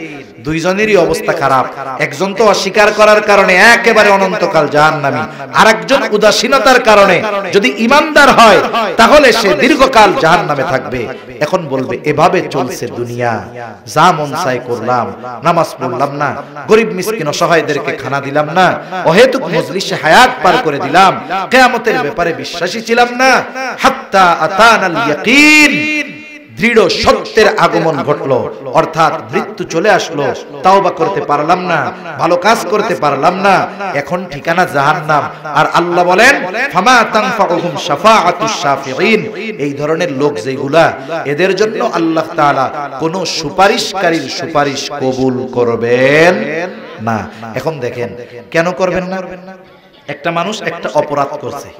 2 জনেরই অবস্থা খারাপ। একজন তো অস্বীকার করার কারণে একেবারে অনন্তকাল জাহান্নামী, আরেকজন উদাসীনতার কারণে যদি ঈমানদার হয় তাহলে সে দীর্ঘকাল জাহান্নামে থাকবে। এখন বলবে এভাবে চলছে দুনিয়া, যা মন চাই করলাম, নামাজ পড়লাম না, গরিব মিসকিন অসহায়দেরকে খানা দিলাম না, অহেতুক মজলিসে হায়াত পার করে দিলাম, কিয়ামতের ব্যাপারে বিশ্বাসী ছিলাম না, হাত্তা আতানাল ইয়াকিন, দৃঢ় সত্যের আগমন ঘটলো, অর্থাৎ মৃত্যু চলে আসলো, তাওবা করতে পারলাম না, ভালো কাজ করতে পারলাম না, এখন ঠিকানা জাহান্নাম। আর আল্লাহ বলেন ফামা তানফাউহুম শাফাআতুশ শাফিঈন, এই ধরনের লোক যেগুলা, এদের জন্য আল্লাহ তাআলা কোনো সুপারিশকারীর সুপারিশ কবুল করবেন না। এখন দেখেন কেন করবেন না? একটা মানুষ একটা অপরাধ করছে,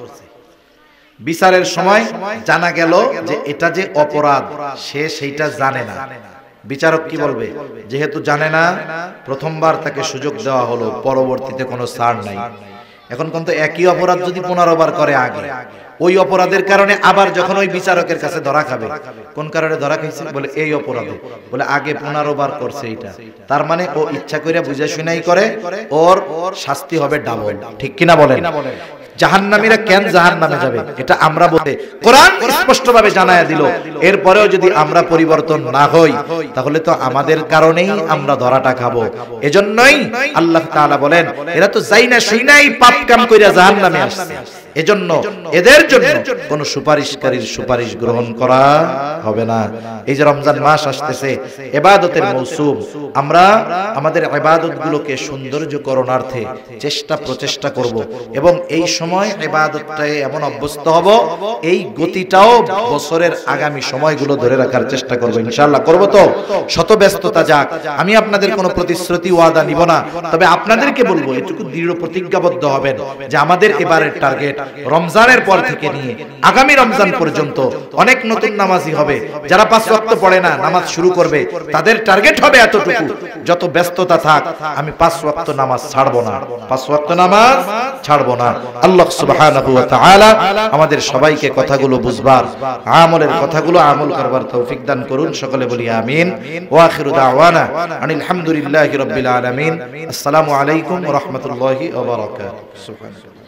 বিচারের সময় জানা গেল যে এটা যে অপরাধ, সে সেইটা জানে না। বিচারক কি বলবে? যেহেতু জানে না, প্রথমবার তাকে সুযোগ দেওয়া হলো, পরবর্তীতে কোনো ছাড় নাই। এখন কিন্তু একই অপরাধ যদি 15 বার করে আগে, ওই অপরাধের কারণে আবার যখন ওই বিচারকের কাছে ধরা খাবে, কোন কারণে ধরা খাইছে? বলে এই অপরাধে, বলে আগে 15 বার করছে এটা, তার মানে ও ইচ্ছা করে বুঝে শুনাই করে, ওর শাস্তি হবে ডাবল, ঠিক কিনা বলেন? জাহান্নামীরা কেন জাহান্নামে যাবে এটা আমরা বলতে কোরআন স্পষ্টভাবে জানায়া দিল। এরপরেও যদি আমরা পরিবর্তন না হই তাহলে তো আমাদের কারণেই আমরা ধরাটা খাবো। এজন্যই আল্লাহ তাআলা বলেন এরা তো যাই না শুই নাই পাপ কাম কইরা জাহান্নামে আসছে, এজন্য এদের জন্য কোন সুপারিশকারীর সুপারিশ গ্রহণ করা হবে না। এই যে রমজান মাস আসতেছে, ইবাদতের মৌসুম, আমরা আমাদের ইবাদতগুলোকে সৌন্দর্যকরণার্থে চেষ্টা প্রচেষ্টা করব এবং এই সময় ইবাদতটায় এমন অভ্যস্ত হব, এই গতিটাও বছরের আগামী সময়গুলো ধরে রাখার চেষ্টা করব ইনশাআল্লাহ। করব তো? শত ব্যস্ততা যাক, আমি আপনাদের কোনো প্রতিশ্রুতি ওয়াদা নিব না, তবে আপনাদেরকে বলবো এটুকু দৃঢ় প্রতিজ্ঞাবদ্ধ হবেন যে আমাদের এবারের টার্গেট রমজানের পর থেকে নিয়ে আগামী রমজান পর্যন্ত অনেক নতুন নামাজি হবে, যারা 5 ওয়াক্ত পড়ে না নামাজ শুরু করবে, তাদের টার্গেট হবে এতটুকু, যত ব্যস্ততা থাক আমি 5 ওয়াক্ত নামাজ ছাড়বো না, 5 ওয়াক্ত নামাজ ছাড়বো না। আল্লাহ সুবহানাহু ওয়া তাআলা আমাদের সবাইকে কথাগুলো বুঝবার, আমলের কথাগুলো আমল করবার তৌফিক দান করুন। সকলে বলি আমিন। ওয়া আখিরু দাওয়ানা আনিল হামদুলিল্লাহি রাব্বিল আলামিন। আসসালামু আলাইকুম ওয়া রাহমাতুল্লাহি ওয়া বারাকাতুহু। সুবহানাল্লাহ।